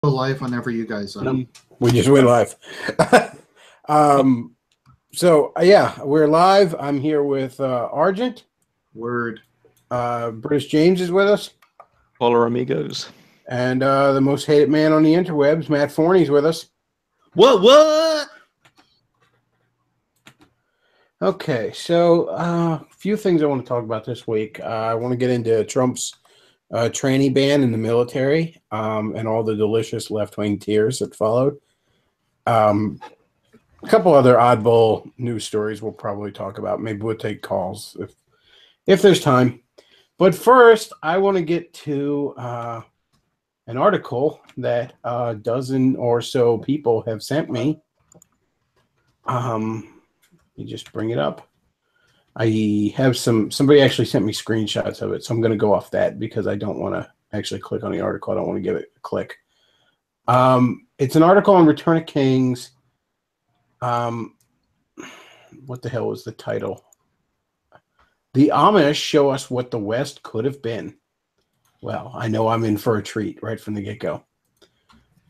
Live whenever you guys are. We just went live. Yeah, we're live. I'm here with Argent. Word. British James is with us. Hola, amigos. And the most hated man on the interwebs, Matt Forney's with us. What? Okay, so a few things I want to talk about this week. I want to get into Trump's tranny ban in the military and all the delicious left-wing tears that followed. A couple other oddball news stories we'll probably talk about. Maybe we'll take calls if there's time. But first, I want to get to an article that a dozen or so people have sent me. You just bring it up. I have somebody actually sent me screenshots of it, so I'm going to go off that because I don't want to actually click on the article. I don't want to give it a click. It's an article on Return of Kings. What the hell was the title? The Amish show us what the West could have been. Well, I know I'm in for a treat right from the get-go.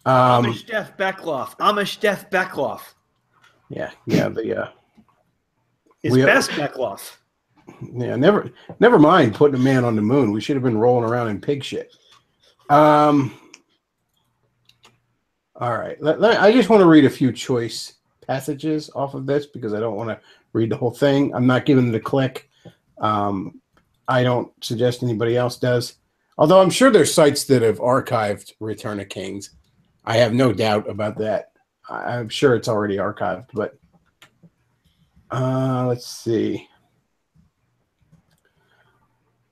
Amish Death Bechtloff. Amish Death Bechtloff. Yeah, It's best Bechtloff. Yeah, never mind putting a man on the moon. We should have been rolling around in pig shit. All right. I just want to read a few choice passages off of this because I don't want to read the whole thing. I'm not giving it a click. I don't suggest anybody else does. Although I'm sure there's sites that have archived Return of Kings. I have no doubt about that. I'm sure it's already archived, but let's see.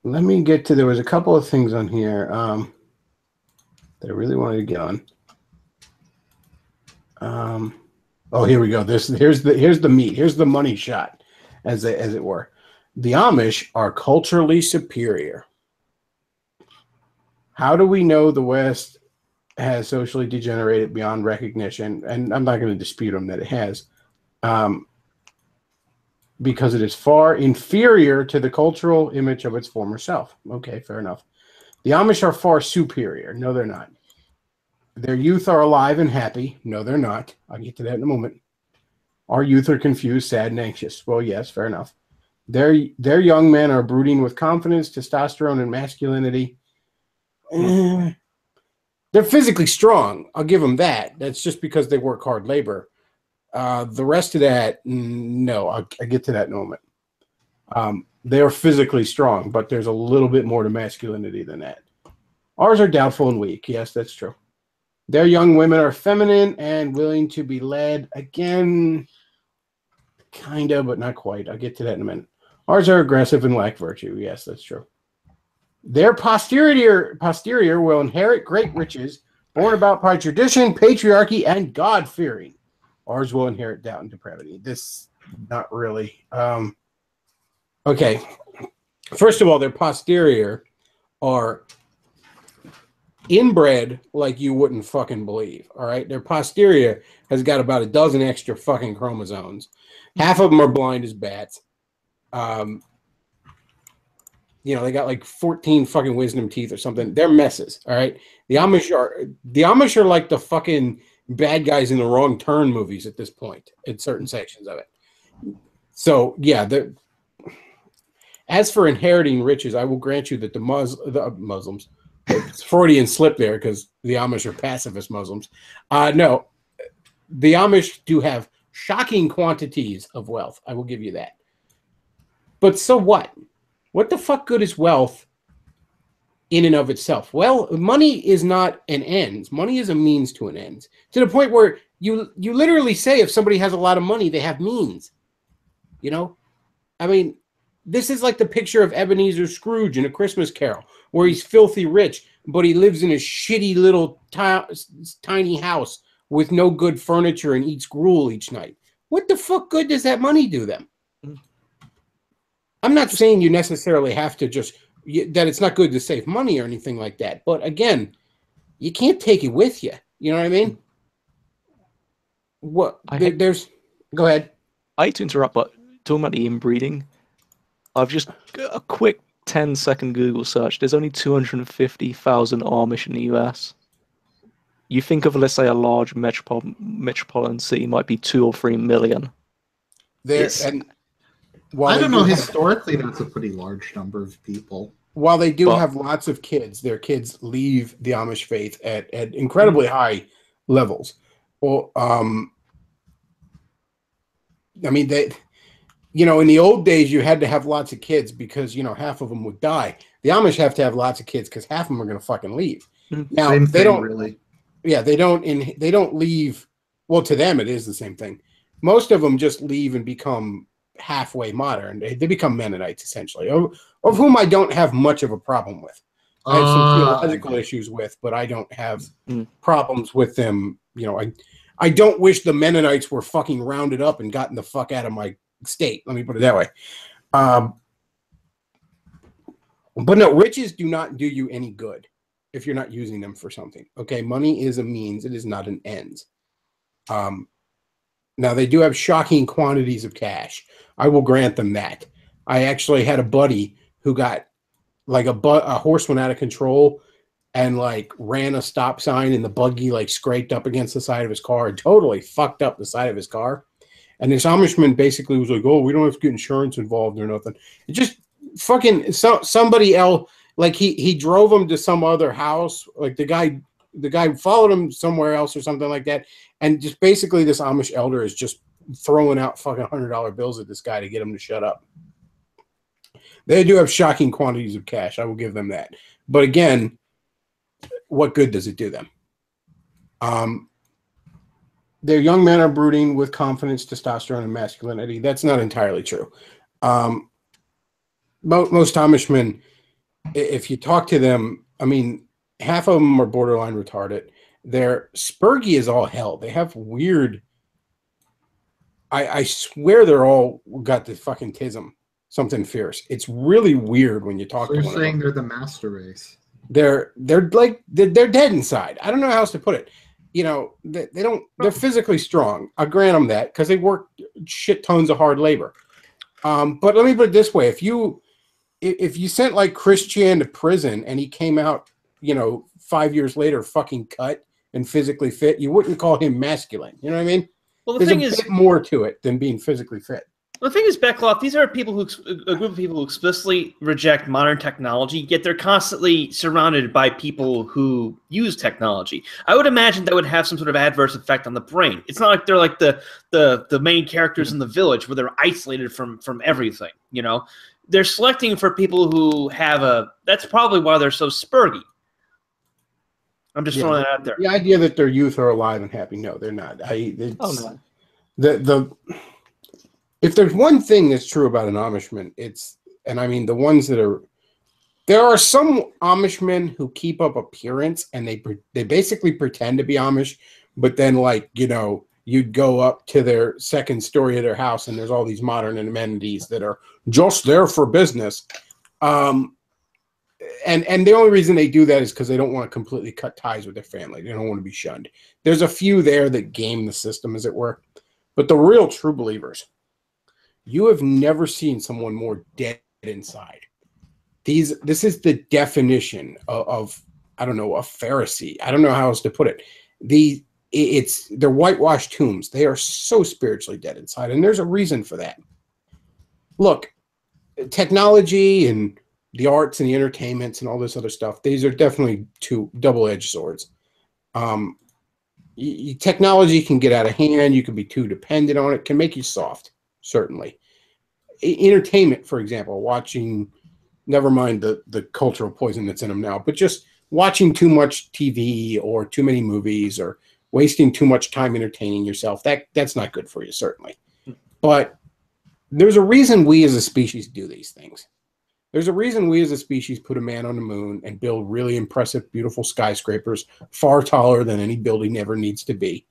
Let me get to, there was a couple of things on here that I really wanted to get on. Oh, here we go. Here's the meat. Here's the money shot, as it were. The Amish are culturally superior. How do we know the West has socially degenerated beyond recognition? And I'm not going to dispute them that it has. Because it is far inferior to the cultural image of its former self. Okay, fair enough. The Amish are far superior. No, they're not. Their youth are alive and happy. No, they're not. I'll get to that in a moment. Our youth are confused, sad, and anxious. Well, yes, fair enough. Their young men are brooding with confidence, testosterone, and masculinity. They're physically strong. I'll give them that. That's just because they work hard labor. The rest of that, no, I'll get to that in a moment. They are physically strong, but there's a little bit more to masculinity than that. Ours are doubtful and weak. Yes, that's true. Their young women are feminine and willing to be led. Again, kind of, but not quite. I'll get to that in a minute. Ours are aggressive and lack virtue. Yes, that's true. Their posterior will inherit great riches, born about by tradition, patriarchy, and God-fearing. Ours will inherit doubt and depravity. This, not really. Okay. First of all, their posterior are inbred like you wouldn't fucking believe. All right. Their posterior has got about a dozen extra fucking chromosomes. Half of them are blind as bats. They got like 14 fucking wisdom teeth or something. They're messes. All right. The Amish are like the fucking bad guys in the Wrong Turn movies at this point in certain sections of it. So yeah, as for inheriting riches, I will grant you that the Muslims, it's Freudian slip there because the Amish are pacifist Muslims. No, the Amish do have shocking quantities of wealth. I will give you that. But so what? What the fuck good is wealth in and of itself? Well, money is not an end. Money is a means to an end. To the point where you literally say if somebody has a lot of money, they have means. You know? I mean, this is like the picture of Ebenezer Scrooge in A Christmas Carol, where he's filthy rich, but he lives in a shitty little tiny house with no good furniture and eats gruel each night. What the fuck good does that money do them? I'm not saying you necessarily have to that it's not good to save money or anything like that. But again, you can't take it with you. You know what I mean? Go ahead. I hate to interrupt, but talking about the inbreeding, I've just a quick 10-second Google search. There's only 250,000 Amish in the US. you think of, let's say, a large metropolitan city might be 2 or 3 million. There It's- and while I they don't do know. have- Historically, that's a pretty large number of people. while they do But- have lots of kids, their kids leave the Amish faith at incredibly high levels. Well, I mean, they, in the old days, you had to have lots of kids because, half of them would die. The Amish have to have lots of kids because half of them are going to fucking leave. Now, Same they thing, don't, really. yeah, they don't leave. Well, to them, it is the same thing. Most of them just leave and become halfway modern. They become Mennonites, essentially, of whom I don't have much of a problem with. I have some theological issues with, but I don't have problems with them. I don't wish the Mennonites were fucking rounded up and gotten the fuck out of my state. Let me put it that way. But no, riches do not do you any good if you're not using them for something. Okay, money is a means; it is not an end. Now they do have shocking quantities of cash. I will grant them that. I actually had a buddy who got like a horse went out of control and like ran a stop sign, and the buggy like scraped up against the side of his car and totally fucked up the side of his car. And this Amishman basically was like, "Oh, we don't have to get insurance involved or nothing." It just fucking somebody else. Like he drove him to some other house. Like the guy followed him somewhere else or something like that. And just basically this Amish elder is just throwing out fucking $100 bills at this guy to get him to shut up. They do have shocking quantities of cash. I will give them that. But again, what good does it do them? Their young men are brooding with confidence, testosterone, and masculinity. That's not entirely true. Most Amishmen, if you talk to them, I mean, half of them are borderline retarded. Their spurgy is all hell. They have weird. I swear they're all got the fucking tism, something fierce. It's really weird when you talk So to you're one of them. saying they're the master race. They're dead inside. I don't know how else to put it. They don't. They're physically strong. I grant them that because they work shit tons of hard labor. But let me put it this way: if you sent like Christian to prison and he came out, 5 years later, fucking cut and physically fit, you wouldn't call him masculine. You know what I mean? Well, the There's thing a is, bit more to it than being physically fit. the thing is, Bechtloff, these are a group of people who explicitly reject modern technology, yet they're constantly surrounded by people who use technology. I would imagine that would have some sort of adverse effect on the brain. It's not like they're like the main characters in the village where they're isolated from everything. They're selecting for people who have that's probably why they're so spurgy. I'm just throwing that out there. The idea that their youth are alive and happy, no, they're not. No. If there's one thing that's true about an Amishman, the ones that are, there are some Amishmen who keep up appearance and they basically pretend to be Amish, but then you'd go up to their second story of their house and there's all these modern amenities that are just there for business. And the only reason they do that is because they don't want to completely cut ties with their family. They don't want to be shunned. There's a few there that game the system, as it were. But the real true believers, you have never seen someone more dead inside. This is the definition of I don't know, a Pharisee. I don't know how else to put it. They're whitewashed tombs. They are so spiritually dead inside, and there's a reason for that. Look, technology and the arts and the entertainments and all this other stuff, these are definitely two double-edged swords. Technology can get out of hand. You can be too dependent on it. Can make you soft, certainly. Entertainment, for example, watching, never mind the cultural poison that's in them now, but just watching too much TV or too many movies or wasting too much time entertaining yourself, that's not good for you, certainly. But there's a reason we as a species do these things. There's a reason we as a species put a man on the moon and build really impressive, beautiful skyscrapers far taller than any building ever needs to be.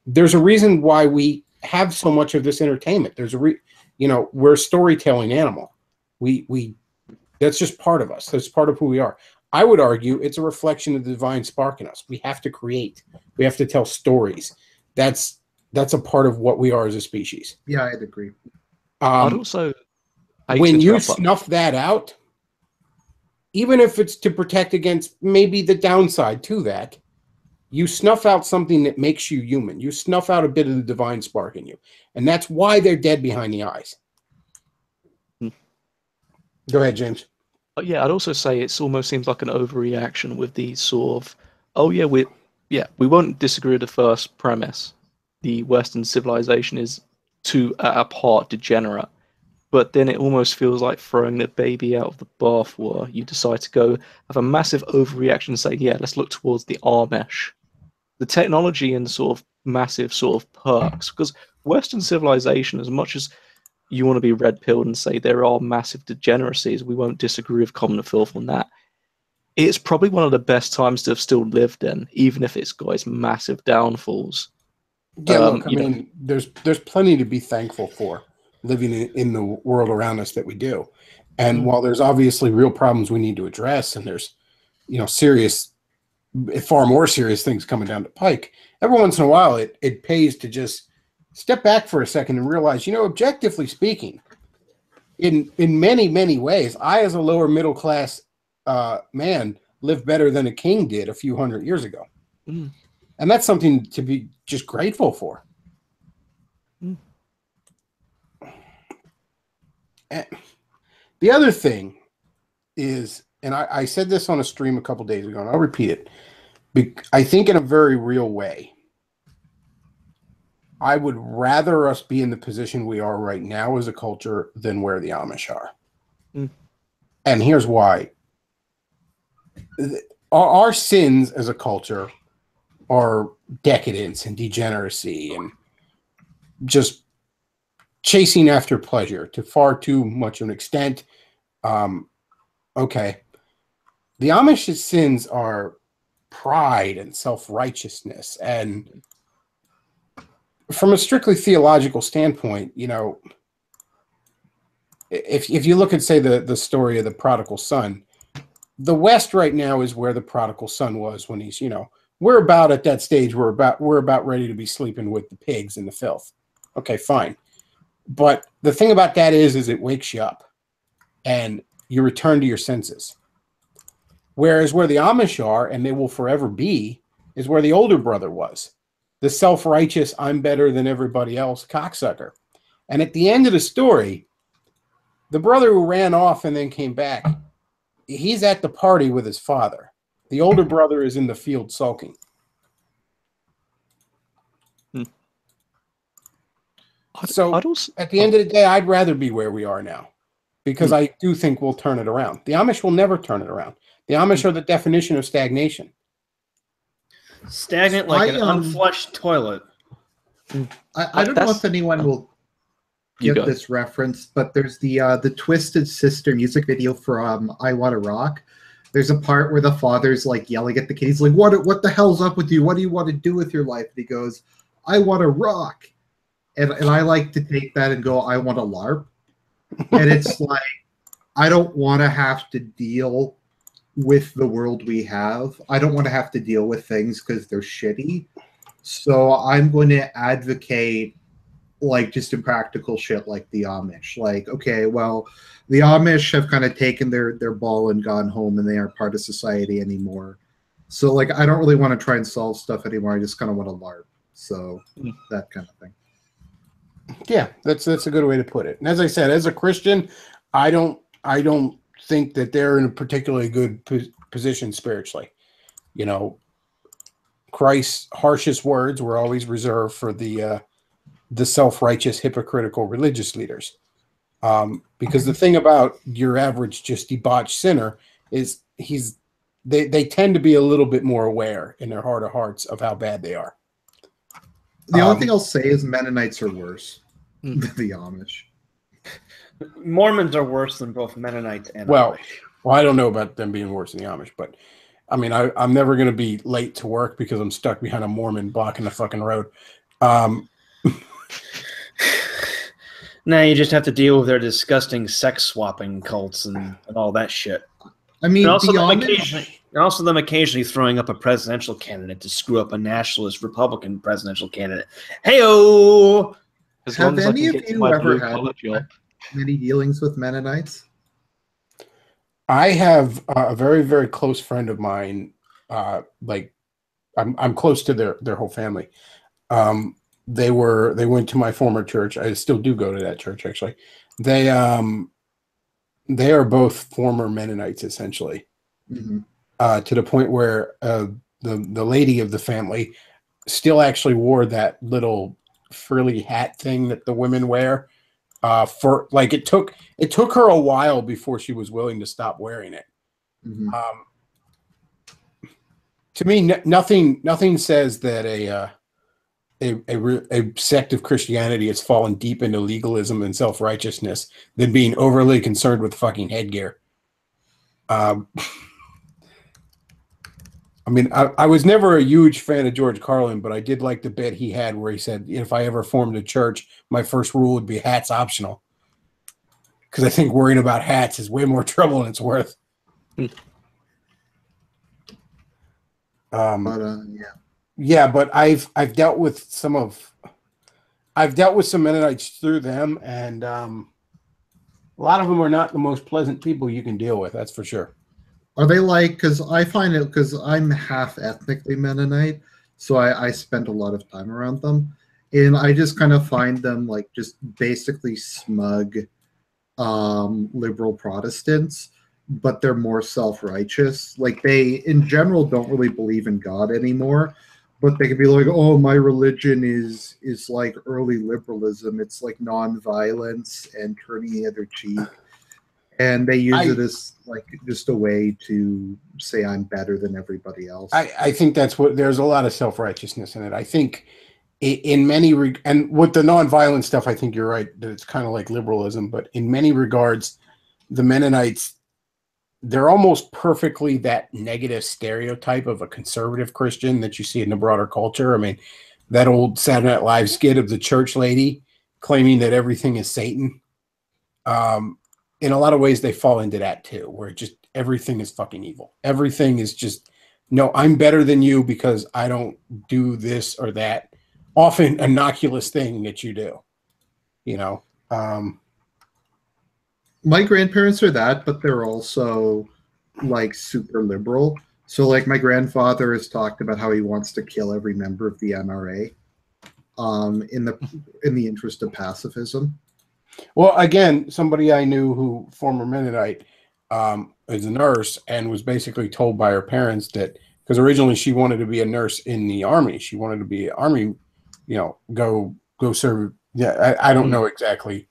There's a reason why we have so much of this entertainment. There's we're a storytelling animal. That's just part of us. That's part of who we are. I would argue it's a reflection of the divine spark in us. We have to create. We have to tell stories. That's a part of what we are as a species. Yeah, I'd agree. I'd also when you snuff that out, even if it's to protect against maybe the downside to that, You snuff out something that makes you human. You snuff out a bit of the divine spark in you. And that's why they're dead behind the eyes. Go ahead, James. Yeah, I'd also say it almost seems like an overreaction with these sort of, oh yeah, we won't disagree with the first premise. The Western civilization is too at a part degenerate, but then it almost feels like throwing the baby out of the bathwater. You decide to go have a massive overreaction and say, yeah, let's look towards the Amish, the technology and sort of massive sort of perks, because Western civilization, as much as you want to be red-pilled and say there are massive degeneracies, we won't disagree with common filth on that. It's probably one of the best times to have still lived in, even if it's got its massive downfalls. Yeah, look, I mean, there's plenty to be thankful for living in the world around us that we do. And while there's obviously real problems we need to address, and there's, serious, far more serious things coming down the pike, every once in a while it pays to just step back for a second and realize, objectively speaking, in many, many ways, I, as a lower middle class man, live better than a king did a few hundred years ago. And that's something to be just grateful for. And the other thing is, and I said this on a stream a couple days ago, and I'll repeat it. I think in a very real way, I would rather us be in the position we are right now as a culture than where the Amish are. And here's why. Our sins as a culture are decadence and degeneracy and just chasing after pleasure to far too much of an extent. Okay. The Amish sins are pride and self-righteousness. And from a strictly theological standpoint, if you look at, say, the story of the prodigal son, the West right now is where the prodigal son was when he's, we're about at that stage. We're about ready to be sleeping with the pigs and the filth. Okay, fine. But the thing about that is it wakes you up and you return to your senses. Whereas where the Amish are, and they will forever be, is where the older brother was. The self-righteous, I'm better than everybody else cocksucker. And at the end of the story, the brother who ran off and then came back, he's at the party with his father. The older brother is in the field sulking. So at the end of the day, I'd rather be where we are now, because I do think we'll turn it around. The Amish will never turn it around. The Amish are the definition of stagnation. Stagnant like an unflushed toilet. I don't know if anyone will get this reference, but there's the Twisted Sister music video for I Want to Rock. There's a part where the father's like yelling at the kid. He's like, what the hell's up with you? What do you want to do with your life? And he goes, I want to rock. And I like to take that and go, I want to LARP. And it's like, I don't want to have to deal with the world we have. I don't want to have to deal with things because they're shitty. So I'm going to advocate like just impractical shit like the Amish. Like, okay, well, the Amish have kind of taken their ball and gone home and they aren't part of society anymore. So like, I don't really want to try and solve stuff anymore. I just kind of want to LARP. So that kind of thing. Yeah, that's a good way to put it. And as I said, as a Christian, I don't think that they're in a particularly good position spiritually. Christ's harshest words were always reserved for the self-righteous, hypocritical religious leaders. Because the thing about your average just debauched sinner is they tend to be a little bit more aware in their heart of hearts of how bad they are. The only thing I'll say is Mennonites are worse than the Amish. Mormons are worse than both Mennonites and Amish. Well, I don't know about them being worse than the Amish, but I mean, I'm never going to be late to work because I'm stuck behind a Mormon blocking the fucking road. Now you just have to deal with their disgusting sex swapping cults and all that shit. I mean, and also them occasionally throwing up a presidential candidate to screw up a nationalist Republican presidential candidate. Hey-o! Have any of you ever had many dealings with Mennonites? I have a very, very close friend of mine, like I'm close to their whole family. They went to my former church. I still do go to that church, actually. They are both former Mennonites, essentially, to the point where the lady of the family still actually wore that little frilly hat thing that the women wear. For like it took her a while before she was willing to stop wearing it. To me, nothing says that a sect of Christianity has fallen deep into legalism and self-righteousness than being overly concerned with fucking headgear. I mean, I was never a huge fan of George Carlin, but I did like the bit he had where he said, if I ever formed a church, my first rule would be hats optional. Because I think worrying about hats is way more trouble than it's worth. Yeah, but I've dealt with some Mennonites through them, and a lot of them are not the most pleasant people you can deal with. That's for sure. Are they like? Because I find it, because I'm half ethnically Mennonite, so I spent a lot of time around them, and I just kind of find them like just basically smug, liberal Protestants. But they're more self-righteous. Like, they, in general, don't really believe in God anymore. But they can be like, oh, my religion is like early liberalism. It's like non-violence and turning the other cheek. And they use it as like just a way to say I'm better than everybody else. I think that's what, there's a lot of self-righteousness in it. I think in many, and with the non-violent stuff, I think you're right, that it's kind of like liberalism. But in many regards, the Mennonites, they're almost perfectly that negative stereotype of a conservative Christian that you see in the broader culture. I mean, that old Saturday Night Live skit of the church lady claiming that everything is Satan. In a lot of ways, they fall into that too, where just everything is fucking evil. Everything is just, no, I'm better than you because I don't do this or that often innocuous thing that you do, you know? My grandparents are that, but they're also like super liberal. So like my grandfather has talked about how he wants to kill every member of the NRA in the interest of pacifism. Well, again, somebody I knew who, former Mennonite, is a nurse and was basically told by her parents that, because originally she wanted to be a nurse in the Army. She wanted to be Army, you know, go serve. Yeah, I don't know exactly,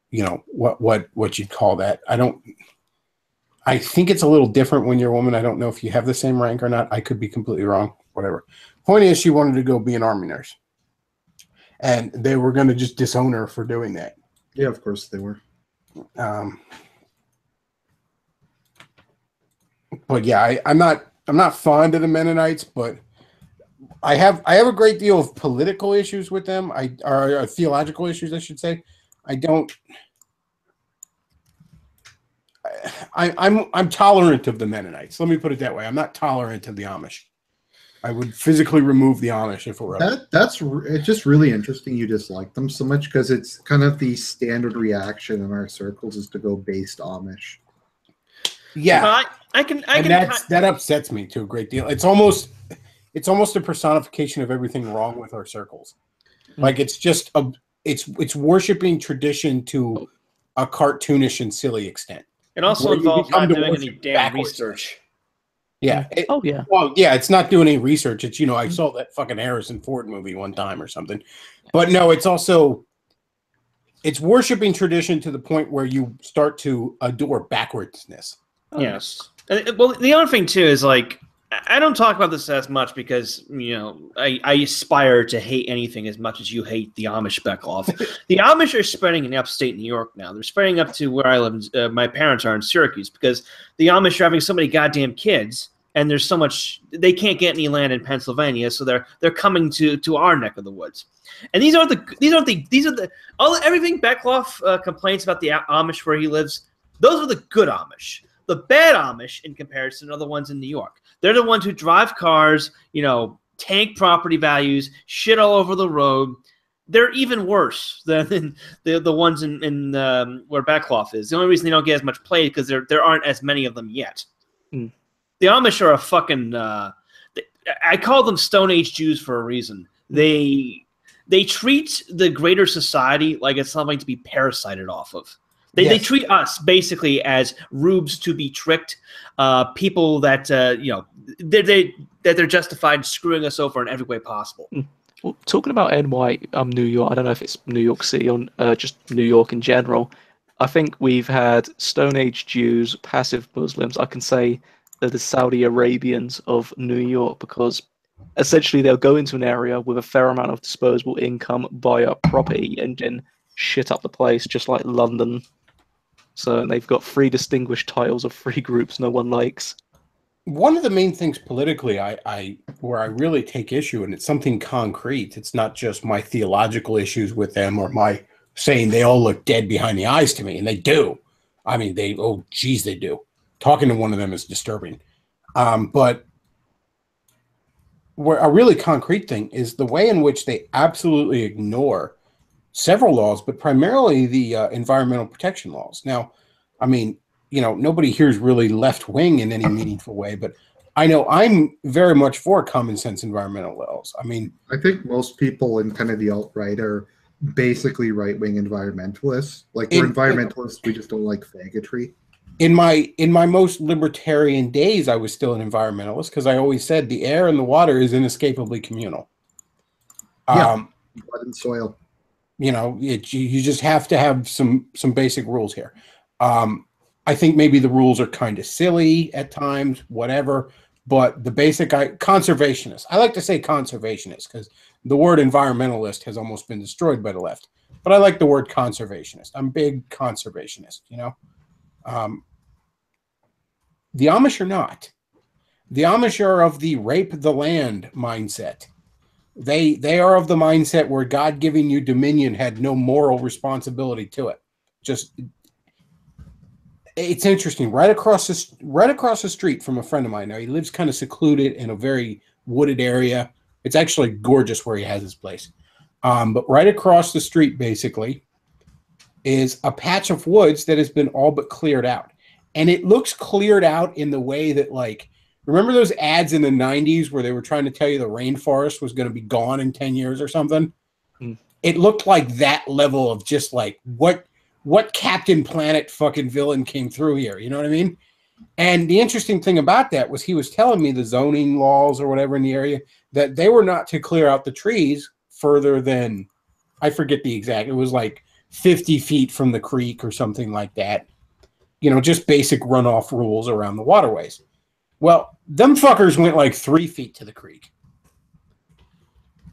you know, what you'd call that. I think it's a little different when you're a woman. I don't know if you have the same rank or not. I could be completely wrong, whatever. Point is, she wanted to go be an Army nurse. And they were going to just disown her for doing that. Yeah, of course they were. But yeah, I'm not fond of the Mennonites, but I have a great deal of political issues with them. Or theological issues, I should say. I'm tolerant of the Mennonites. Let me put it that way. I'm not tolerant of the Amish. I would physically remove the Amish if it were it's just really interesting you dislike them so much, because it's kind of the standard reaction in our circles is to go based Amish. Yeah, well, I can that upsets me to a great deal. It's almost a personification of everything wrong with our circles. Like it's just it's worshiping tradition to a cartoonish and silly extent. It also involves not doing any damn research. Yeah. Yeah. Well, yeah, it's not doing any research. It's, you know, I saw that fucking Harrison Ford movie one time or something. But no, it's worshiping tradition to the point where you start to adore backwardsness. Yes. Well, the other thing too is like, I don't talk about this as much because, you know, I aspire to hate anything as much as you hate the Amish, Bechtloff. The Amish are spreading in upstate New York now. They're spreading up to where I live. My parents are in Syracuse because the Amish are having so many goddamn kids, and there's so much they can't get any land in Pennsylvania, so they're coming to our neck of the woods. And these are everything Bechtloff complains about the Amish where he lives. Those are the good Amish. The bad Amish, in comparison, are the ones in New York. They're the ones who drive cars, you know, tank property values, shit all over the road. They're even worse than the ones in where Bechtloff is. The only reason they don't get as much play is because there aren't as many of them yet. The Amish are a fucking I call them Stone Age Jews for a reason. They treat the greater society like it's something to be parasited off of. They treat us basically as rubes to be tricked, people that they're justified screwing us over in every way possible. Well, talking about NY, New York, I don't know if it's New York City or just New York in general. I think we've had Stone Age Jews, passive Muslims. I can say they're the Saudi Arabians of New York because essentially they'll go into an area with a fair amount of disposable income, buy up property, and then shit up the place, just like London. So they've got 3 distinguished titles of 3 groups no one likes. One of the main things politically where I really take issue, and it's something concrete, it's not just my theological issues with them or my saying they all look dead behind the eyes to me, and they do. I mean, they do. Talking to one of them is disturbing. But where a really concrete thing is the way in which they absolutely ignore several laws, but primarily the environmental protection laws. Now, I mean, nobody here is really left-wing in any meaningful way, but I know I'm very much for common sense environmental laws. I mean, I think most people in kind of the alt-right are basically right-wing environmentalists. Like, we're environmentalists, we just don't like faggotry. In my most libertarian days, I was still an environmentalist because I always said the air and the water is inescapably communal. Blood and soil. You just have to have some basic rules here. I think maybe the rules are kind of silly at times, whatever, but the basic conservationist. I like to say conservationist because the word environmentalist has almost been destroyed by the left, but I like the word conservationist. I'm big conservationist, The Amish are not. The Amish are of the rape the land mindset. They are of the mindset where God giving you dominion had no moral responsibility to it. It's interesting. Right across the street from a friend of mine. Now he lives kind of secluded in a very wooded area. It's actually gorgeous where he has his place. But right across the street, basically, is a patch of woods that has been all but cleared out, and it looks cleared out in the way that, like, remember those ads in the 90s where they were trying to tell you the rainforest was going to be gone in 10 years or something? It looked like that level of just like what Captain Planet fucking villain came through here. You know what I mean? And the interesting thing about that was he was telling me the zoning laws or whatever in the area, that they were not to clear out the trees further than, I forget the exact, it was like 50 feet from the creek or something like that. Just basic runoff rules around the waterways. Well, them fuckers went like 3 feet to the creek.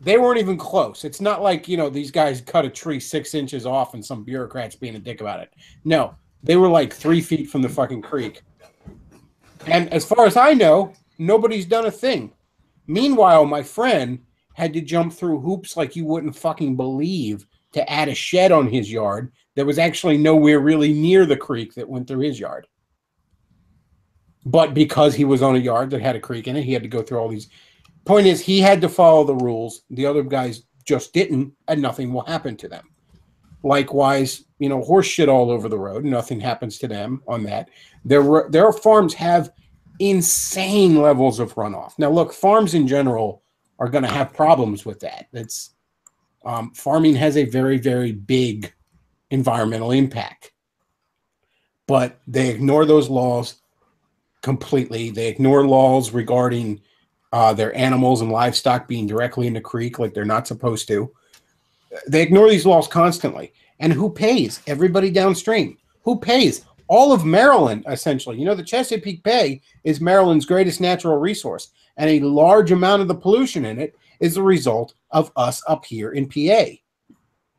They weren't even close. It's not like, these guys cut a tree 6 inches off and some bureaucrat's being a dick about it. No, they were like 3 feet from the fucking creek. And as far as I know, nobody's done a thing. Meanwhile, my friend had to jump through hoops like you wouldn't fucking believe to add a shed on his yard that was actually nowhere really near the creek that went through his yard. But because he was on a yard that had a creek in it, he had to go through all these. Point is, he had to follow the rules. The other guys just didn't, and nothing will happen to them. Likewise, horse shit all over the road. Nothing happens to them on that. Their farms have insane levels of runoff. Now, look, farms in general are going to have problems with that. Farming has a very, very big environmental impact. But they ignore those laws completely. They ignore laws regarding their animals and livestock being directly in the creek like they're not supposed to. They ignore these laws constantly. And who pays? Everybody downstream. Who pays? All of Maryland, essentially. The Chesapeake Bay is Maryland's greatest natural resource, and a large amount of the pollution in it is the result of us up here in PA.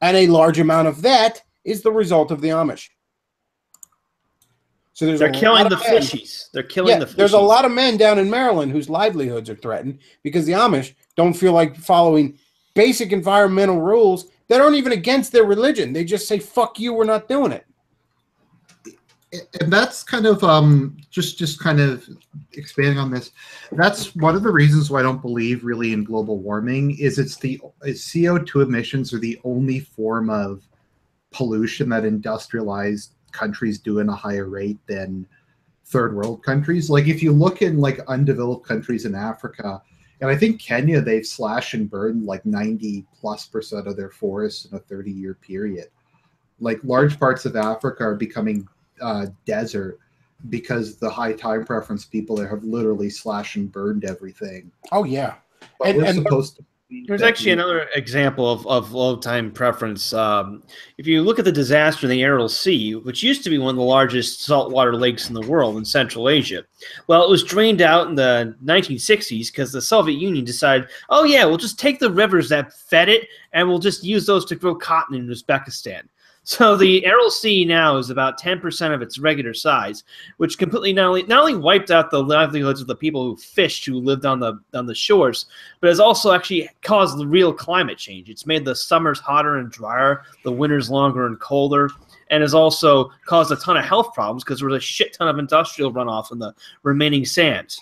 And a large amount of that is the result of the Amish. So they're killing the fishies. They're killing the fishies. There's a lot of men down in Maryland whose livelihoods are threatened because the Amish don't feel like following basic environmental rules that aren't even against their religion. They just say, fuck you, we're not doing it. And that's kind of just kind of expanding on this. That's one of the reasons why I don't believe really in global warming is CO2 emissions are the only form of pollution that industrialized countries do in a higher rate than third world countries. Like if you look in like undeveloped countries in Africa And I think Kenya, they've slashed and burned like 90+% of their forests in a 30-year period. Like large parts of Africa are becoming desert because the high time preference people there have literally slashed and burned everything. Oh yeah, but we're supposed to. There's actually another example of low time preference. If you look at the disaster in the Aral Sea, which used to be one of the largest saltwater lakes in the world in Central Asia, well, it was drained out in the 1960s because the Soviet Union decided, oh yeah, we'll just take the rivers that fed it and we'll just use those to grow cotton in Uzbekistan. So the Aral Sea now is about 10% of its regular size, which completely not only wiped out the livelihoods of the people who fished, who lived on the shores, but has also actually caused the real climate change. It's made the summers hotter and drier, the winters longer and colder, and has also caused a ton of health problems because there was a shit ton of industrial runoff in the remaining sands.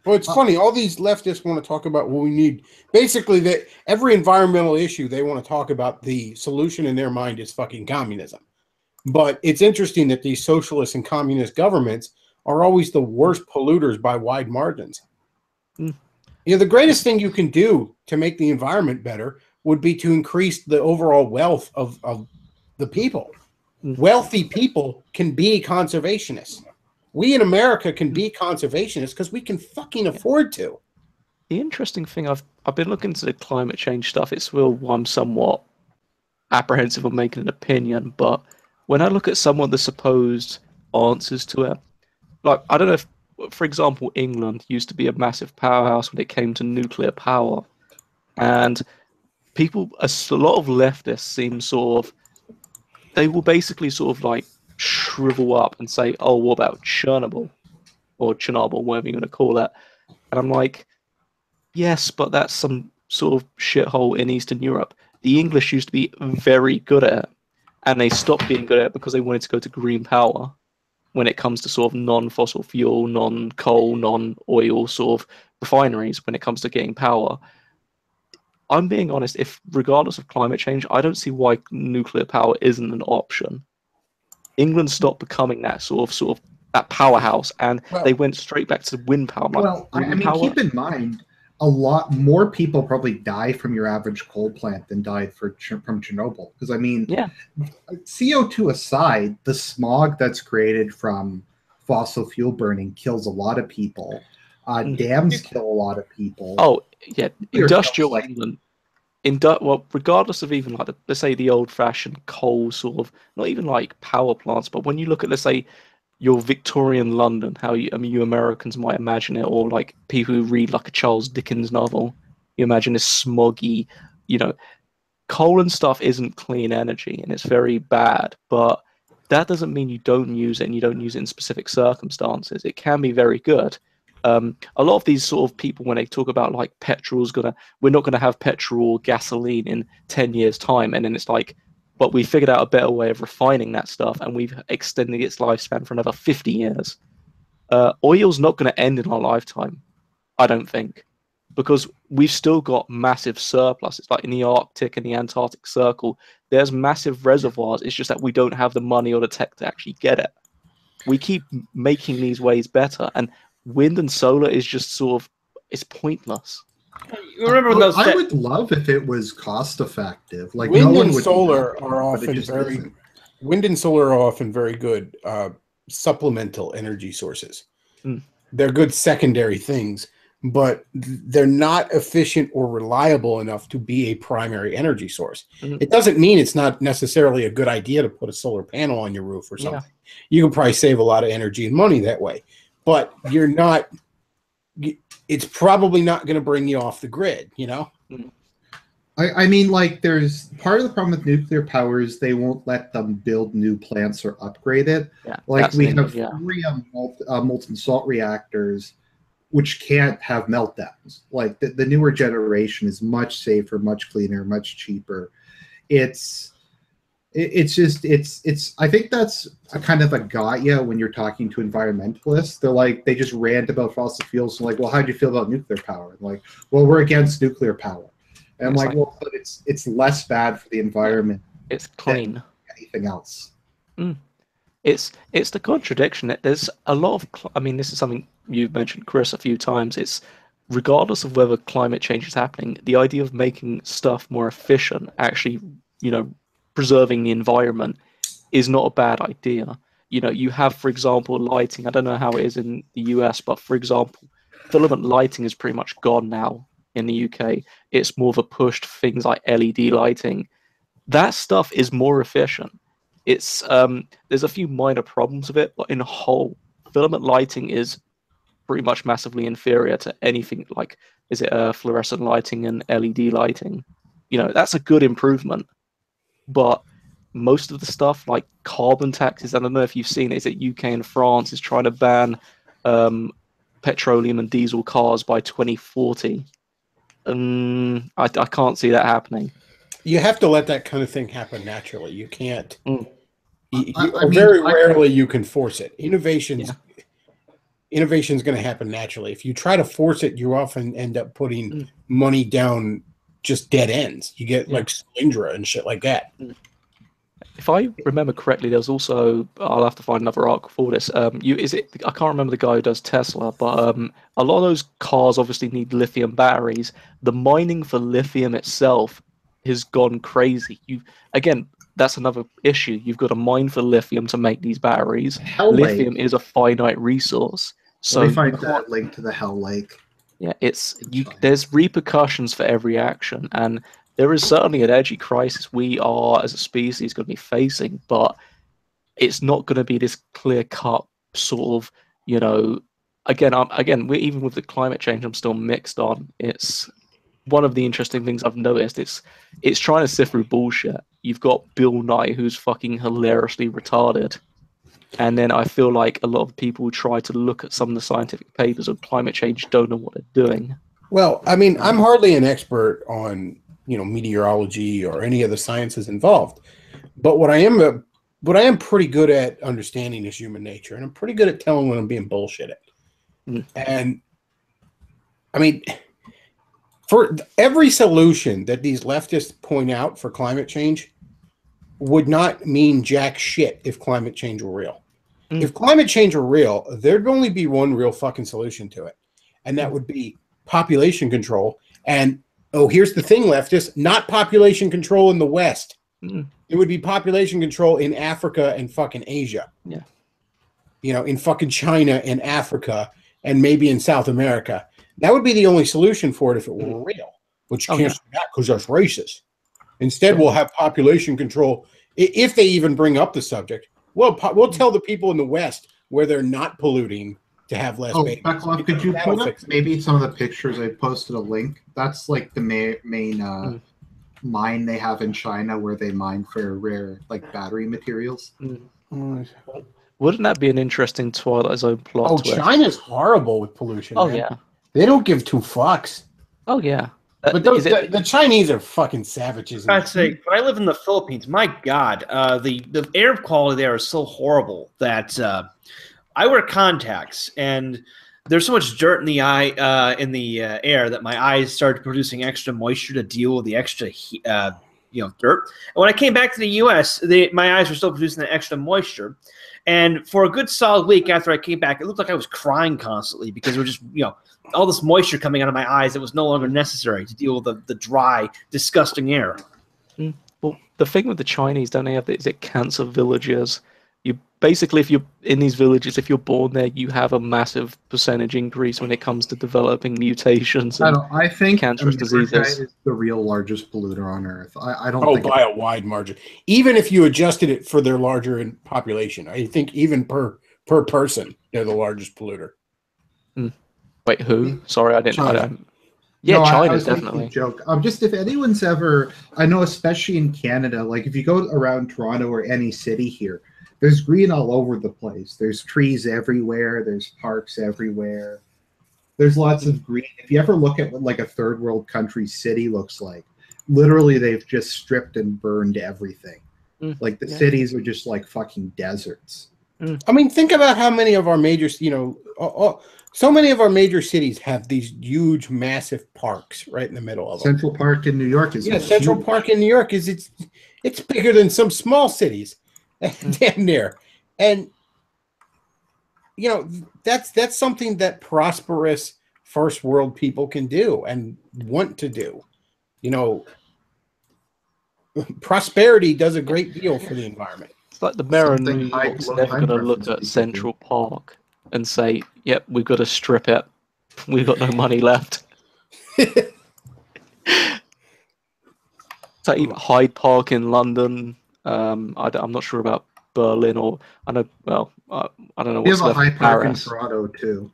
Well, it's funny. All these leftists want to talk about what we need. Basically, that every environmental issue they want to talk about, the solution in their mind is fucking communism. But it's interesting that these socialist and communist governments are always the worst polluters by wide margins. You know, the greatest thing you can do to make the environment better would be to increase the overall wealth of the people. Wealthy people can be conservationists. We in America can be conservationists because we can fucking afford to. The interesting thing, I've been looking into the climate change stuff. It's still I'm somewhat apprehensive of making an opinion, but when I look at some of the supposed answers to it, like I don't know if, for example, England used to be a massive powerhouse when it came to nuclear power, and people, a lot of leftists seem sort of, they will basically sort of like shrivel up and say, oh, what about Chernobyl or Chernobyl, whatever you're going to call it? And I'm like, yes, but that's some sort of shithole in Eastern Europe. The English used to be very good at it, and they stopped being good at it because they wanted to go to green power when it comes to sort of non-fossil fuel, non-coal, non-oil sort of refineries when it comes to getting power. I'm being honest, if regardless of climate change, I don't see why nuclear power isn't an option. England stopped becoming that sort of that powerhouse, and they went straight back to wind power. Well, I mean, keep in mind, a lot more people probably die from your average coal plant than died from Chernobyl. Because I mean, CO2 aside, the smog that's created from fossil fuel burning kills a lot of people. Dams kill a lot of people. Oh yeah, industrial England. Well, regardless of even like let's say the old-fashioned coal sort of, not even like power plants, but when you look at, let's say, your Victorian London, how you Americans might imagine it, or like people who read like a Charles Dickens novel, you imagine this smoggy, coal and stuff isn't clean energy and it's very bad, but that doesn't mean you don't use it and you don't use it in specific circumstances. It can be very good. A lot of these sort of people, when they talk about like we're not gonna have petrol or gasoline in 10 years time, and then it's like, but we figured out a better way of refining that stuff and we've extended its lifespan for another 50 years. Oil's not going to end in our lifetime, I don't think, because we've still got massive surpluses, like in the Arctic and the Antarctic Circle. There's massive reservoirs. It's just that we don't have the money or the tech to actually get it. We keep making these ways better, and wind and solar is just sort of, it's pointless. Remember those? I would love if it was cost effective. Like wind no one and would solar are often very good supplemental energy sources. They're good secondary things, but they're not efficient or reliable enough to be a primary energy source. It doesn't mean it's not necessarily a good idea to put a solar panel on your roof or something. You can probably save a lot of energy and money that way, but you're not. It's probably not going to bring you off the grid, I mean, like, there's part of the problem with nuclear power is they won't let them build new plants or upgrade it. Like, we have 3 molten salt reactors, which can't have meltdowns. Like, the newer generation is much safer, much cleaner, much cheaper. I think that's a kind of a got ya when you're talking to environmentalists. They're like, they just rant about fossil fuels. And like, well, how do you feel about nuclear power? And like, well, we're against nuclear power. And I'm like, well, but it's less bad for the environment. It's clean. Than anything else. It's the contradiction that there's a lot of. I mean, this is something you've mentioned, Chris, a few times. It's regardless of whether climate change is happening, the idea of making stuff more efficient, actually, preserving the environment, is not a bad idea. You have, for example, lighting. I don't know how it is in the US, but for example, filament lighting is pretty much gone now in the UK. It's more of a push to things like LED lighting. That stuff is more efficient. It's there's a few minor problems with it, but in a whole, filament lighting is pretty much massively inferior to anything like, is it fluorescent lighting and LED lighting? That's a good improvement. But most of the stuff like carbon taxes, I don't know if you've seen it, is it UK and France is trying to ban petroleum and diesel cars by 2040. I can't see that happening. You have to let that kind of thing happen naturally. You can't. Very rarely you can force it. Innovation's going to happen naturally. If you try to force it, you often end up putting money down just dead ends. You get like Solyndra and shit like that. If I remember correctly, there's also, I'll have to find another article for this. I can't remember the guy who does Tesla, but a lot of those cars obviously need lithium batteries. The mining for lithium itself has gone crazy. Again, that's another issue. You've got to mine for lithium to make these batteries. Lithium is a finite resource. So let me find that link to the Hell Lake. Yeah, there's repercussions for every action, and there is certainly an energy crisis we are, as a species, going to be facing, but it's not going to be this clear-cut sort of, even with the climate change, I'm still mixed on. It's one of the interesting things I've noticed. It's trying to sift through bullshit. You've got Bill Nye, who's fucking hilariously retarded. And then I feel like a lot of people who try to look at some of the scientific papers on climate change don't know what they're doing. Well, I mean, I'm hardly an expert on meteorology or any of the sciences involved, but what I am pretty good at understanding is human nature, and I'm pretty good at telling when I'm being bullshitted. And I mean, for every solution that these leftists point out for climate change would not mean jack shit if climate change were real. If climate change were real, there'd only be one real fucking solution to it, and that would be population control. And here's the thing, leftists, not population control in the West. It would be population control in Africa and fucking Asia. Yeah. In fucking China and Africa and maybe in South America. That would be the only solution for it if it were real, which can't do that because that's racist. Instead, we'll have population control. If they even bring up the subject, we'll tell the people in the West where they're not polluting to have less babies. Bechtloff, could you put up maybe some of the pictures? I posted a link. That's like the main mine they have in China where they mine for rare battery materials. Wouldn't that be an interesting Twilight Zone plot? Oh, China's horrible with pollution. Oh, man. yeah. They don't give two fucks. Oh, yeah. But the Chinese are fucking savages. I'd say, when I live in the Philippines, my God, the air quality there is so horrible that I wear contacts, and there's so much dirt in the air that my eyes started producing extra moisture to deal with the extra dirt. And when I came back to the U.S., my eyes were still producing that extra moisture. And for a good solid week after I came back, it looked like I was crying constantly because it was just, all this moisture coming out of my eyes that was no longer necessary to deal with the dry, disgusting air. Well, the thing with the Chinese, don't they have, is it cancer villages? You basically, if you're in these villages, if you're born there, you have a massive percentage increase when it comes to developing mutations and I think cancerous diseases. Is the real largest polluter on Earth. I don't think by a wide margin. Even if you adjusted it for their larger in population, I think even per person, they're the largest polluter. Wait, who? Sorry, I didn't. China. China's definitely. Joke. Just if anyone's ever, I know, especially in Canada, if you go around Toronto or any city here, there's green all over the place. There's trees everywhere. There's parks everywhere. There's lots of green. If you ever look at what a third world country city looks like, literally they've just stripped and burned everything. The cities are just fucking deserts. I mean, think about how many of our major, so many of our major cities have these huge, massive parks right in the middle of them. Central Park in New York is Central Park in New York it's bigger than some small cities, damn near. And that's something that prosperous, first world people can do and want to do. You know, prosperity does a great deal for the environment. It's like the mayor of New York's never going to look at Central Park and say, "Yep, we've got to strip it. We've got no money left." It's like even Hyde Park in London. I'm not sure about Berlin, or I know. Well, I don't know what's left in Paris. We have a Hyde Park in Toronto too.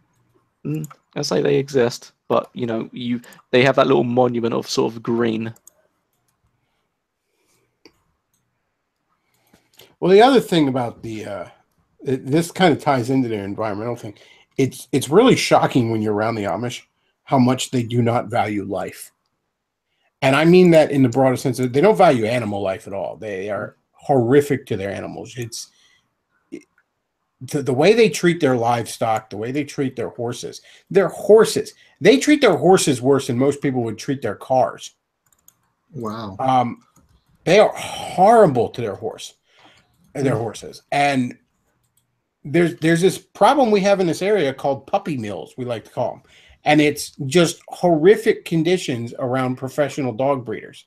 I say they exist, but you know, they have that little monument of sort of green. Well, the other thing about this kind of ties into their environmental thing. It's really shocking when you're around the Amish how much they do not value life. And I mean that in the broader sense that they don't value animal life at all. They are horrific to their animals. The way they treat their livestock, the way they treat their horses. Their horses. They treat their horses worse than most people would treat their cars. Wow. They are horrible to their horses. And there's this problem we have in this area called puppy mills, we like to call them. And it's just horrific conditions around professional dog breeders.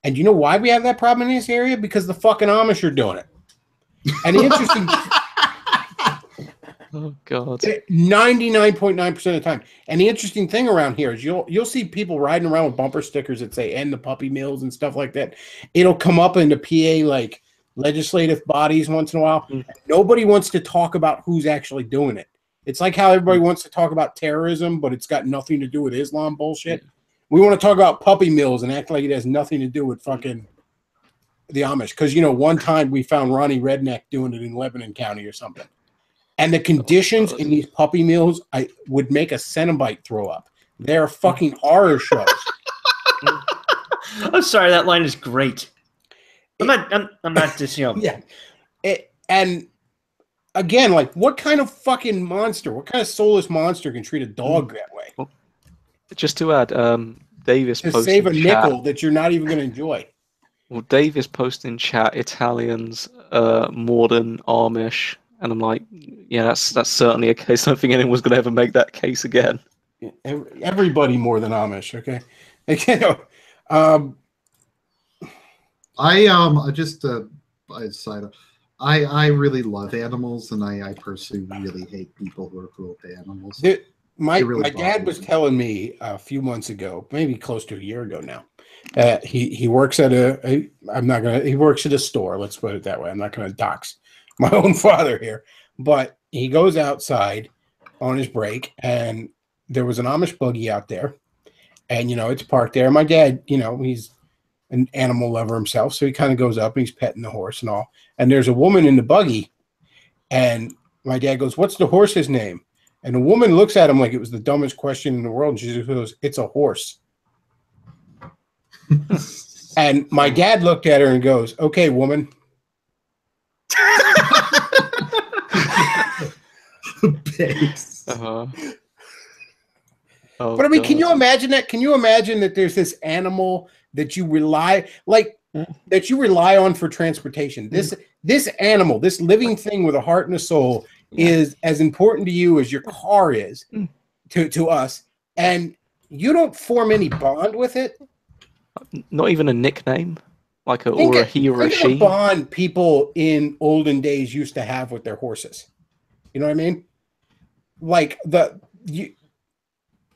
And you know why we have that problem in this area? Because the fucking Amish are doing it. And the interesting... Oh, God. 99.9% of the time. And the interesting thing around here is you'll see people riding around with bumper stickers that say "end the puppy mills" and stuff like that. It'll come up into PA like legislative bodies once in a while. Nobody wants to talk about who's actually doing it. It's like how everybody wants to talk about terrorism, but it's got nothing to do with Islam bullshit. We want to talk about puppy mills and act like it has nothing to do with fucking the Amish. Because, you know, one time we found Ronnie Redneck doing it in Lebanon County or something. And the conditions in these puppy mills would make a Cenobite throw up. They're fucking horror shows. I'm sorry, that line is great. I'm not just, you know. Yeah. And again, like, what kind of fucking monster, what kind of soulless monster can treat a dog that way? Well, just to add, Davis to posted save a in nickel chat, that you're not even going to enjoy. Well, Davis posted in chat Italians more than Amish, and I'm like, yeah, that's certainly a case. I don't think anyone's going to ever make that case again. Everybody more than Amish, okay? I really love animals, and I personally really hate people who are cruel to animals. My dad was telling me a few months ago, maybe close to a year ago now. He works at he works at a store. Let's put it that way. I'm not going to dox my own father here, but he goes outside on his break, and there was an Amish buggy out there, and you know it's parked there. My dad, you know, he's an animal lover himself, so he kind of goes up and he's petting the horse and all. And there's a woman in the buggy, and my dad goes, "What's the horse's name?" And the woman looks at him like it was the dumbest question in the world, and she just goes, "It's a horse." And my dad looked at her and goes, "Okay, woman." Oh, but I mean, God. can you imagine that? Can you imagine that there's this animal that you rely on for transportation? This animal, this living thing with a heart and a soul, is as important to you as your car is to us, and you don't form any bond with it. Not even a nickname, like or a he or a she. Think of the bond people in olden days used to have with their horses. You know what I mean? Like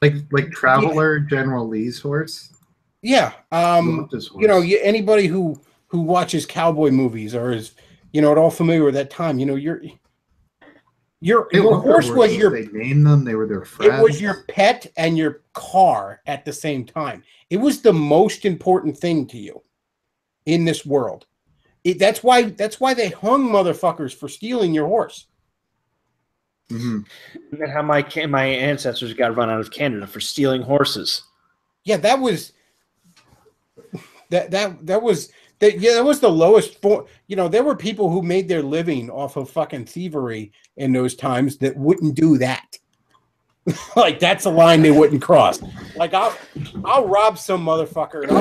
like Traveler, General Lee's horse. Yeah. You know, anybody who watches cowboy movies or is, you know, at all familiar with that time, you know, your horse was your. They named them. They were their friends. It was your pet and your car at the same time. It was the most important thing to you in this world. That's why they hung motherfuckers for stealing your horse. Mm-hmm. And then how my ancestors got run out of Canada for stealing horses. Yeah, that was the lowest form. You know, there were people who made their living off of fucking thievery in those times that wouldn't do that. Like, that's a line they wouldn't cross. Like, I'll rob some motherfucker and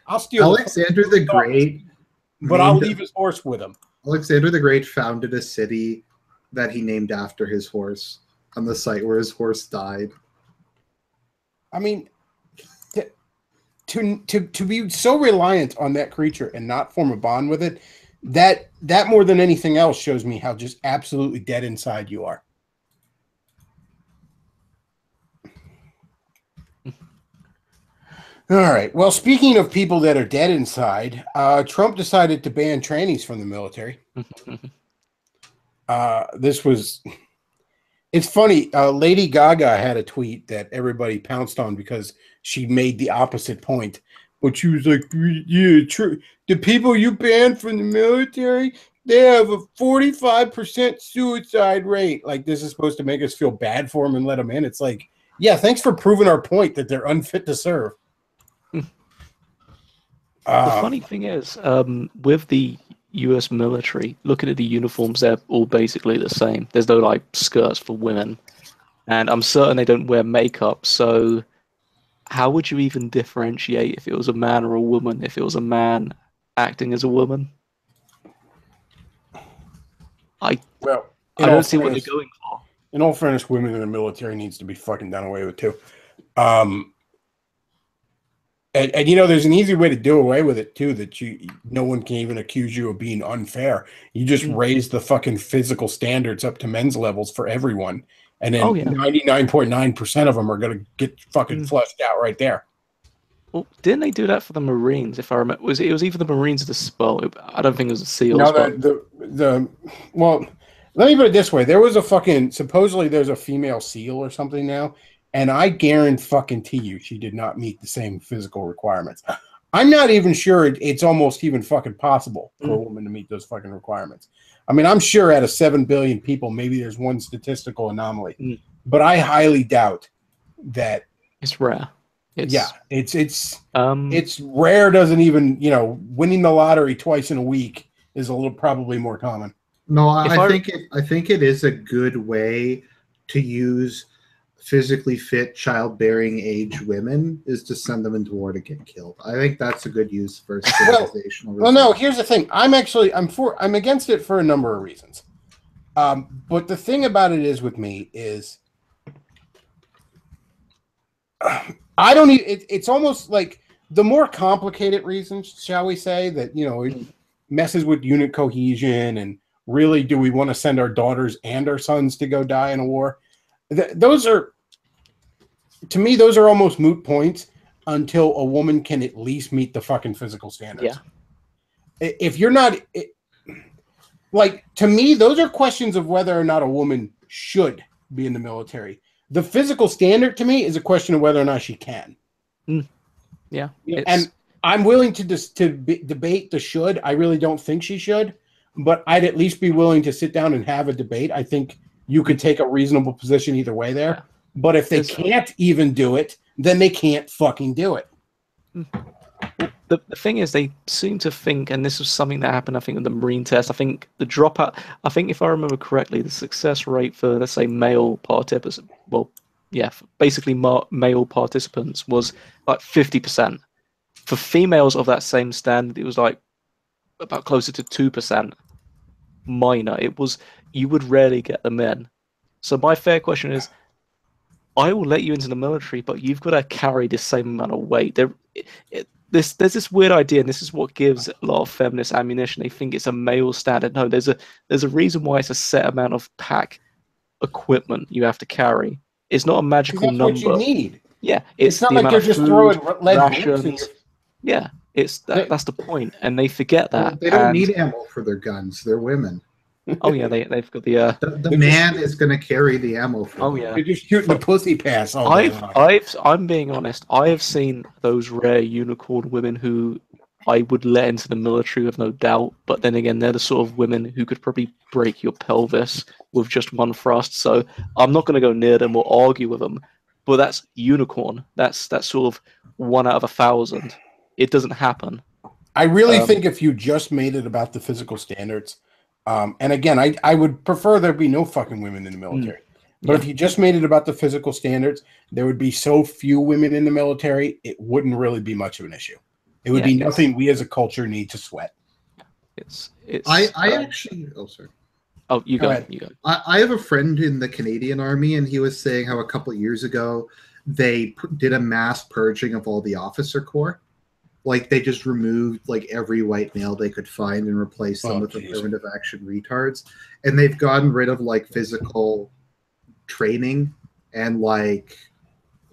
I'll steal Alexander the Great, but I'll leave his horse with him. Alexander the Great founded a city that he named after his horse on the site where his horse died. I mean, to be so reliant on that creature and not form a bond with it, that more than anything else shows me how just absolutely dead inside you are. All right. Well, speaking of people that are dead inside, Trump decided to ban trannies from the military. It's funny. Lady Gaga had a tweet that everybody pounced on because she made the opposite point. But she was like, yeah, true. The people you banned from the military, they have a 45% suicide rate. Like, this is supposed to make us feel bad for them and let them in. It's like, yeah, thanks for proving our point that they're unfit to serve. The funny thing is, with the US military, looking at the uniforms, they're all basically the same. There's no like skirts for women, and I'm certain they don't wear makeup. So how would you even differentiate if it was a man or a woman, if it was a man acting as a woman? I don't see what they're going for. In all fairness, women in the military needs to be fucking done away with too. And you know, there's an easy way to do away with it too, that no one can even accuse you of being unfair. You just raise the fucking physical standards up to men's levels for everyone, and then 99.9% of them are gonna get fucking flushed out right there. Well, didn't they do that for the Marines? If I remember, it was either the Marines or the I don't think it was the SEALs. No, well, let me put it this way: there was a fucking supposedly there's a female SEAL or something now. And I guarantee you she did not meet the same physical requirements. I'm not even sure it's almost even fucking possible for a woman to meet those fucking requirements. I mean, I'm sure out of 7 billion people, maybe there's one statistical anomaly. But I highly doubt that. It's rare. It's rare. Doesn't even, winning the lottery twice in a week is probably more common. No, I think it is a good way to use physically fit childbearing age women is to send them into war to get killed. I think that's a good use for civilizational. Well, no, here's the thing. I'm against it for a number of reasons. But the thing about it is with me is it's almost like the more complicated reasons, shall we say, that it messes with unit cohesion, and really, do we want to send our daughters and our sons to go die in a war? Those are, to me, those are almost moot points until a woman can at least meet the fucking physical standards. Yeah. If you're not, to me, those are questions of whether or not a woman should be in the military. The physical standard, to me, is a question of whether or not she can. Yeah. And I'm willing to debate the should. I really don't think she should, but I'd at least be willing to sit down and have a debate. I think you could take a reasonable position either way there. Yeah. But if they can't even do it, then they can't fucking do it. The thing is, they seem to think, and this was something that happened, I think, with the Marine test, I think the dropout, I think if I remember correctly, the success rate for, let's say, male participants, basically male participants was like 50%. For females of that same standard, it was like about closer to 2%. Minor. It was, you would rarely get them in. So my fair question is, I will let you into the military, but you've got to carry the same amount of weight. There's this weird idea, and this is what gives a lot of feminists ammunition. They think it's a male standard. No, there's a reason why it's a set amount of pack equipment you have to carry. It's not a magical number. That's what you need. Yeah, it's not like you're just throwing lead rations. Yeah, that's the point, and they forget that. They don't need ammo for their guns. They're women. Oh yeah, they've got the man is going to carry the ammo for them. They're just shooting the pussy pass. I'm being honest. I have seen those rare unicorn women who I would let into the military with no doubt. But then again, they're the sort of women who could probably break your pelvis with just one thrust. So I'm not going to go near them or argue with them. But that's unicorn. That's sort of 1 out of 1,000. It doesn't happen. I really think if you just made it about the physical standards. And again, I would prefer there be no fucking women in the military. But if you just made it about the physical standards, there would be so few women in the military, it wouldn't really be much of an issue. It would be nothing we as a culture need to sweat. I actually... Oh, sorry. Oh, you go ahead. You go. I have a friend in the Canadian Army, and he was saying how a couple of years ago, they did a mass purging of all the officer corps. Like, they just removed like every white male they could find and replaced them with affirmative action retards. And they've gotten rid of like physical training and like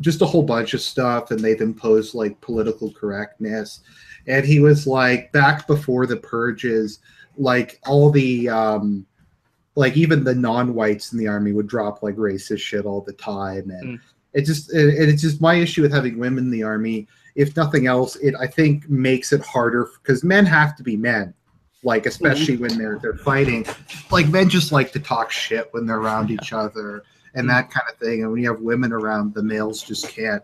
just a whole bunch of stuff. And they've imposed like political correctness. And he was like, back before the purges, like all the like even the non-whites in the army would drop like racist shit all the time. And it's just my issue with having women in the army. If nothing else, it I think makes it harder because men have to be men, like especially when they're fighting. Like men just like to talk shit when they're around each other and that kind of thing. And when you have women around, the males just can't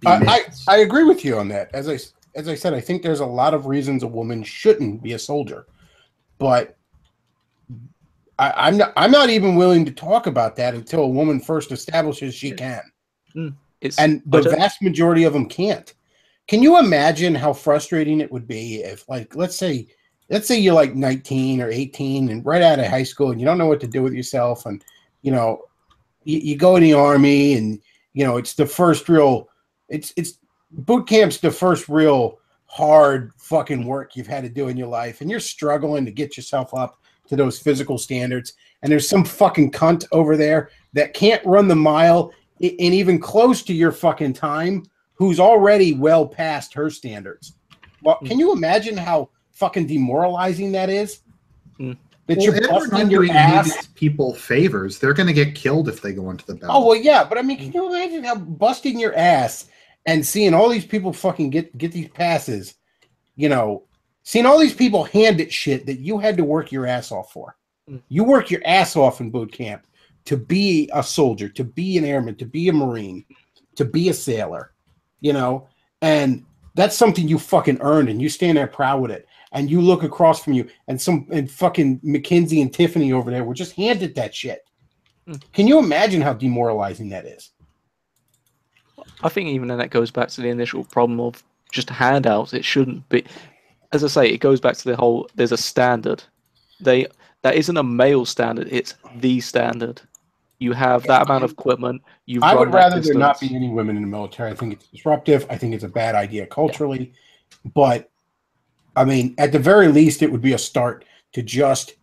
be males. I agree with you on that. As I said, I think there's a lot of reasons a woman shouldn't be a soldier, but I'm not even willing to talk about that until a woman first establishes she can. And the vast majority of them can't. Can you imagine how frustrating it would be if, like, let's say you're like 19 or 18 and right out of high school and you don't know what to do with yourself, and you know you go in the army and you know it's the first real it's boot camp's the first real hard fucking work you've had to do in your life, and you're struggling to get yourself up to those physical standards, and there's some fucking cunt over there that can't run the mile in even close to your fucking time, who's already well past her standards. Well, can you imagine how fucking demoralizing that is? That you're busting your ass. People favors. They're going to get killed if they go into the battle. Oh, well, yeah, but I mean, can you imagine how busting your ass and seeing all these people fucking get these passes, you know, seeing all these people hand it shit that you had to work your ass off for. You work your ass off in boot camp to be a soldier, to be an airman, to be a Marine, to be a sailor, you know, and that's something you fucking earned, and you stand there proud with it. And you look across from you, and fucking Mackenzie and Tiffany over there were just handed that shit. Can you imagine how demoralizing that is? I think even then that goes back to the initial problem of just handouts. It shouldn't be. As I say, it goes back to the whole, there's a standard. That isn't a male standard, it's the standard. You have that amount of equipment. I would rather there not be any women in the military. I think it's disruptive. I think it's a bad idea culturally. Yeah. But, I mean, at the very least, it would be a start to just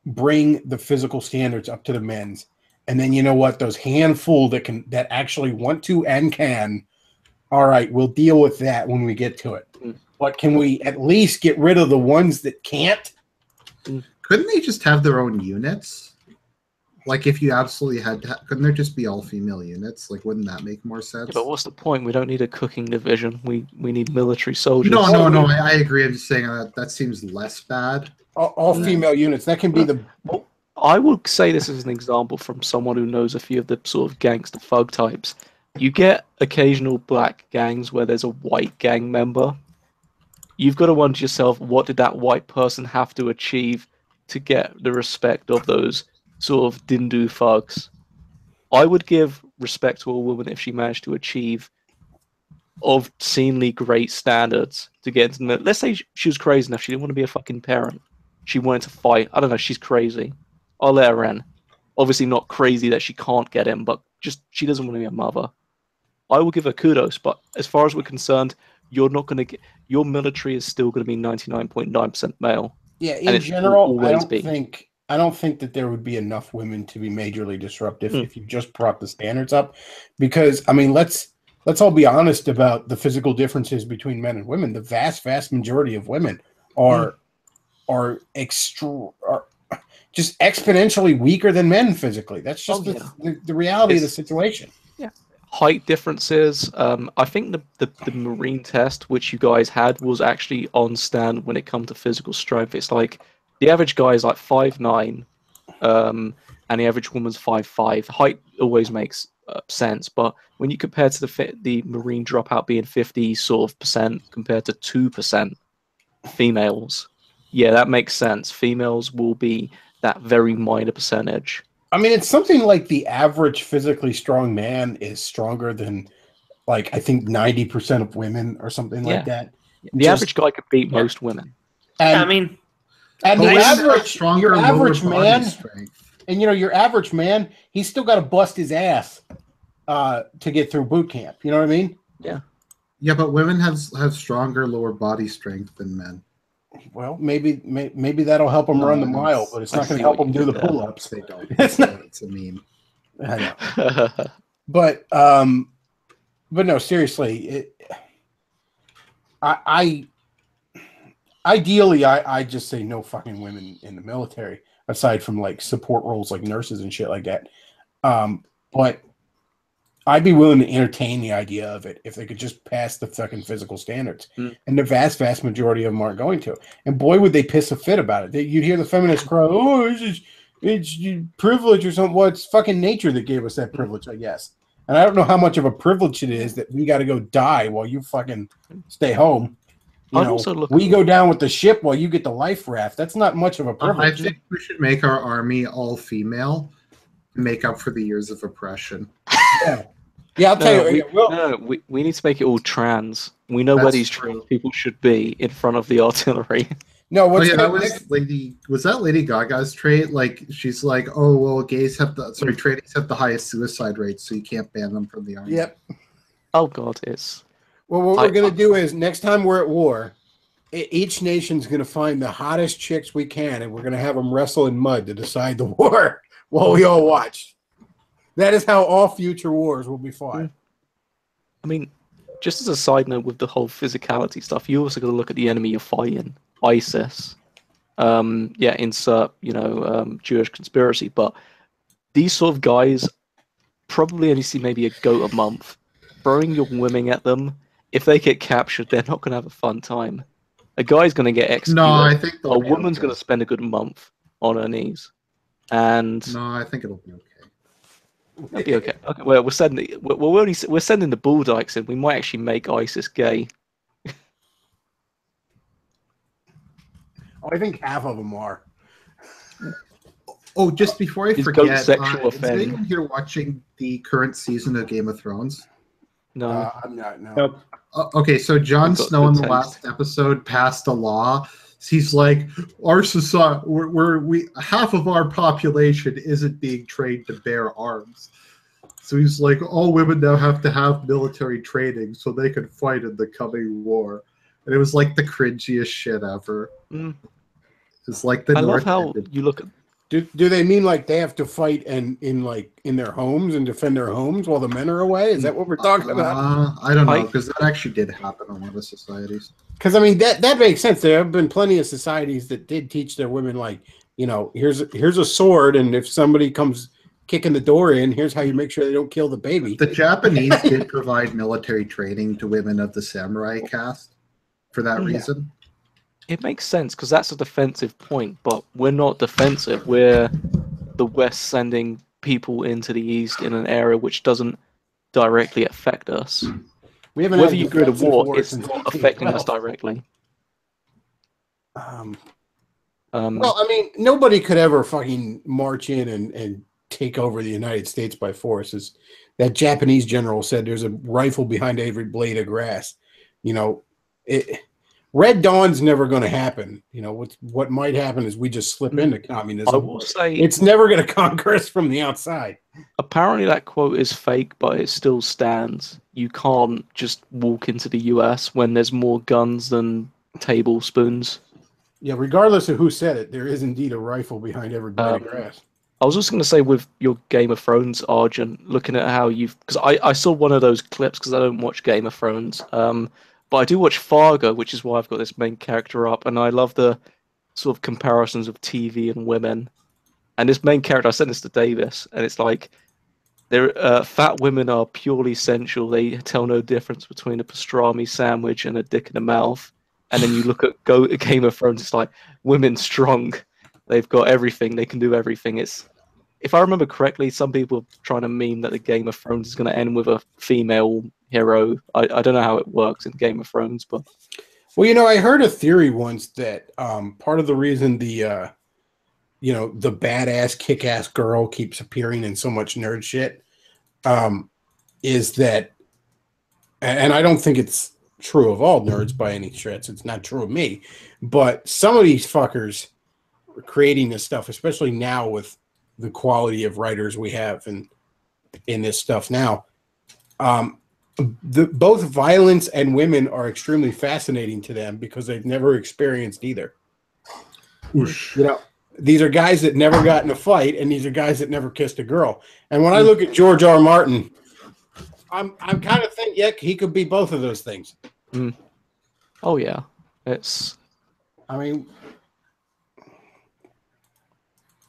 bring the physical standards up to the men's. And then, you know what? Those handful that actually want to and can, all right, we'll deal with that when we get to it. But can we at least get rid of the ones that can't? Couldn't they just have their own units? Like, if you absolutely had to, couldn't there just be all-female units? Like, wouldn't that make more sense? Yeah, but what's the point? We don't need a cooking division. We need military soldiers. No, I agree. I'm just saying that seems less bad. All-female units. That can be the... Well, I would say this as an example from someone who knows a few of the sort of gangster thug types. You get occasional black gangs where there's a white gang member. You've got to wonder to yourself, what did that white person have to achieve to get the respect of those sort of Dindu thugs? I would give respect to a woman if she managed to achieve obscenely great standards to get into the... Let's say she was crazy enough, she didn't want to be a fucking parent. She wanted to fight. I don't know, she's crazy. I'll let her in. Obviously not crazy that she can't get in, but just she doesn't want to be a mother. I will give her kudos, but as far as we're concerned, you're not going to get... Your military is still going to be 99.9% male. Yeah, in general, I don't think that there would be enough women to be majorly disruptive if you just brought the standards up. Because, I mean, let's all be honest about the physical differences between men and women. The vast majority of women are just exponentially weaker than men physically. That's just the reality of the situation. Yeah. Height differences. I think the Marine test, which you guys had, was actually on stand when it comes to physical strength. It's like the average guy is like 5'9", and the average woman's 5'5". Height always makes sense, but when you compare to the Marine dropout being 50% sort of compared to 2% females, yeah, that makes sense. Females will be that very minor percentage. I mean, it's something like the average physically strong man is stronger than, like, I think 90% of women or something like that. The average guy could beat most women. And, I mean, and your average man, and you know, your average man, he's still got to bust his ass to get through boot camp. You know what I mean? Yeah. Yeah, but women have stronger lower body strength than men. Well, maybe that'll help them run the mile, but it's not going to help them do the pull-ups. They don't. It's not. It's a meme. I know. But no, seriously, ideally, I just say no fucking women in the military, aside from like support roles like nurses and shit like that. But I'd be willing to entertain the idea of it if they could just pass the fucking physical standards. And the vast majority of them aren't going to. And boy, would they piss a fit about it. You'd hear the feminists cry, "Oh, it's privilege or something." Well, it's fucking nature that gave us that privilege, I guess. And I don't know how much of a privilege it is that we got to go die while you fucking stay home. We go down with the ship while you get the life raft. That's not much of a privilege. I think we should make our army all female to make up for the years of oppression. Yeah, I'll tell you. We need to make it all trans. We know where these trans people should be in front of the artillery. No, was that Lady Gaga's trait? Like, she's like, oh well, tradies have the highest suicide rates, so you can't ban them from the army. Yep. Oh God, it's. Well, what we're gonna do is next time we're at war, each nation's gonna find the hottest chicks we can, and we're gonna have them wrestle in mud to decide the war while we all watch. That is how all future wars will be fought. I mean, just as a side note with the whole physicality stuff, you also got to look at the enemy you're fighting. ISIS. Insert, Jewish conspiracy, but these sort of guys probably only see maybe a goat a month. Throwing your women at them, if they get captured, they're not going to have a fun time. A guy's going to get executed. No, I think a woman's going to spend a good month on her knees. And no, I think it'll be okay. It'll be okay. Okay, well, we're sending the bull dykes in. We might actually make ISIS gay. I think half of them are. Oh, just before I forget, is anyone here watching the current season of Game of Thrones? No, I'm not. No. Nope. Okay, so Jon Snow in the last episode passed a law. He's like, our society, we half of our population isn't being trained to bear arms. So he's like, all women now have to have military training so they can fight in the coming war. And it was like the cringiest shit ever. It's like the North. I love how you look at. Do they mean like they have to fight in their homes and defend their homes while the men are away? Is that what we're talking about? I don't know, because that actually did happen in a lot of societies. Because I mean that makes sense. There have been plenty of societies that did teach their women, like, here's a sword, and if somebody comes kicking the door in, here's how you make sure they don't kill the baby. The Japanese did provide military training to women of the samurai caste for that reason. It makes sense because that's a defensive point, but we're not defensive. We're the West sending people into the East in an area which doesn't directly affect us. Whether you go to war, it's not affecting us directly. Well, I mean, nobody could ever fucking march in and take over the United States by force. As that Japanese general said, there's a rifle behind every blade of grass. Red Dawn's never going to happen. What might happen is we just slip into communism. I will say it's never going to conquer us from the outside. Apparently that quote is fake, but it still stands. You can't just walk into the US when there's more guns than tablespoons. Yeah, regardless of who said it, there is indeed a rifle behind every blade of grass. I was also going to say with your Game of Thrones, Arjun, looking at how because I saw one of those clips because I don't watch Game of Thrones. But I do watch Fargo, which is why I've got this main character up, and I love the sort of comparisons of TV and women. And this main character, I sent this to Davis, and it's like, fat women are purely sensual. They tell no difference between a pastrami sandwich and a dick in the mouth. And then you look at Game of Thrones, it's like, women strong. They've got everything. They can do everything. If I remember correctly, some people are trying to meme that the Game of Thrones is going to end with a female hero. I don't know how it works in Game of Thrones, but I heard a theory once that part of the reason the badass kick-ass girl keeps appearing in so much nerd shit is that, and I don't think it's true of all nerds by any stretch. It's not true of me, but some of these fuckers are creating this stuff, especially now with the quality of writers we have in this stuff now. Both violence and women are extremely fascinating to them because they've never experienced either. Whoosh. You know, these are guys that never got in a fight, and these are guys that never kissed a girl. And when I look at George R. Martin, I'm kind of thinking, yeah, he could be both of those things. Mm. Oh yeah, it's. I mean,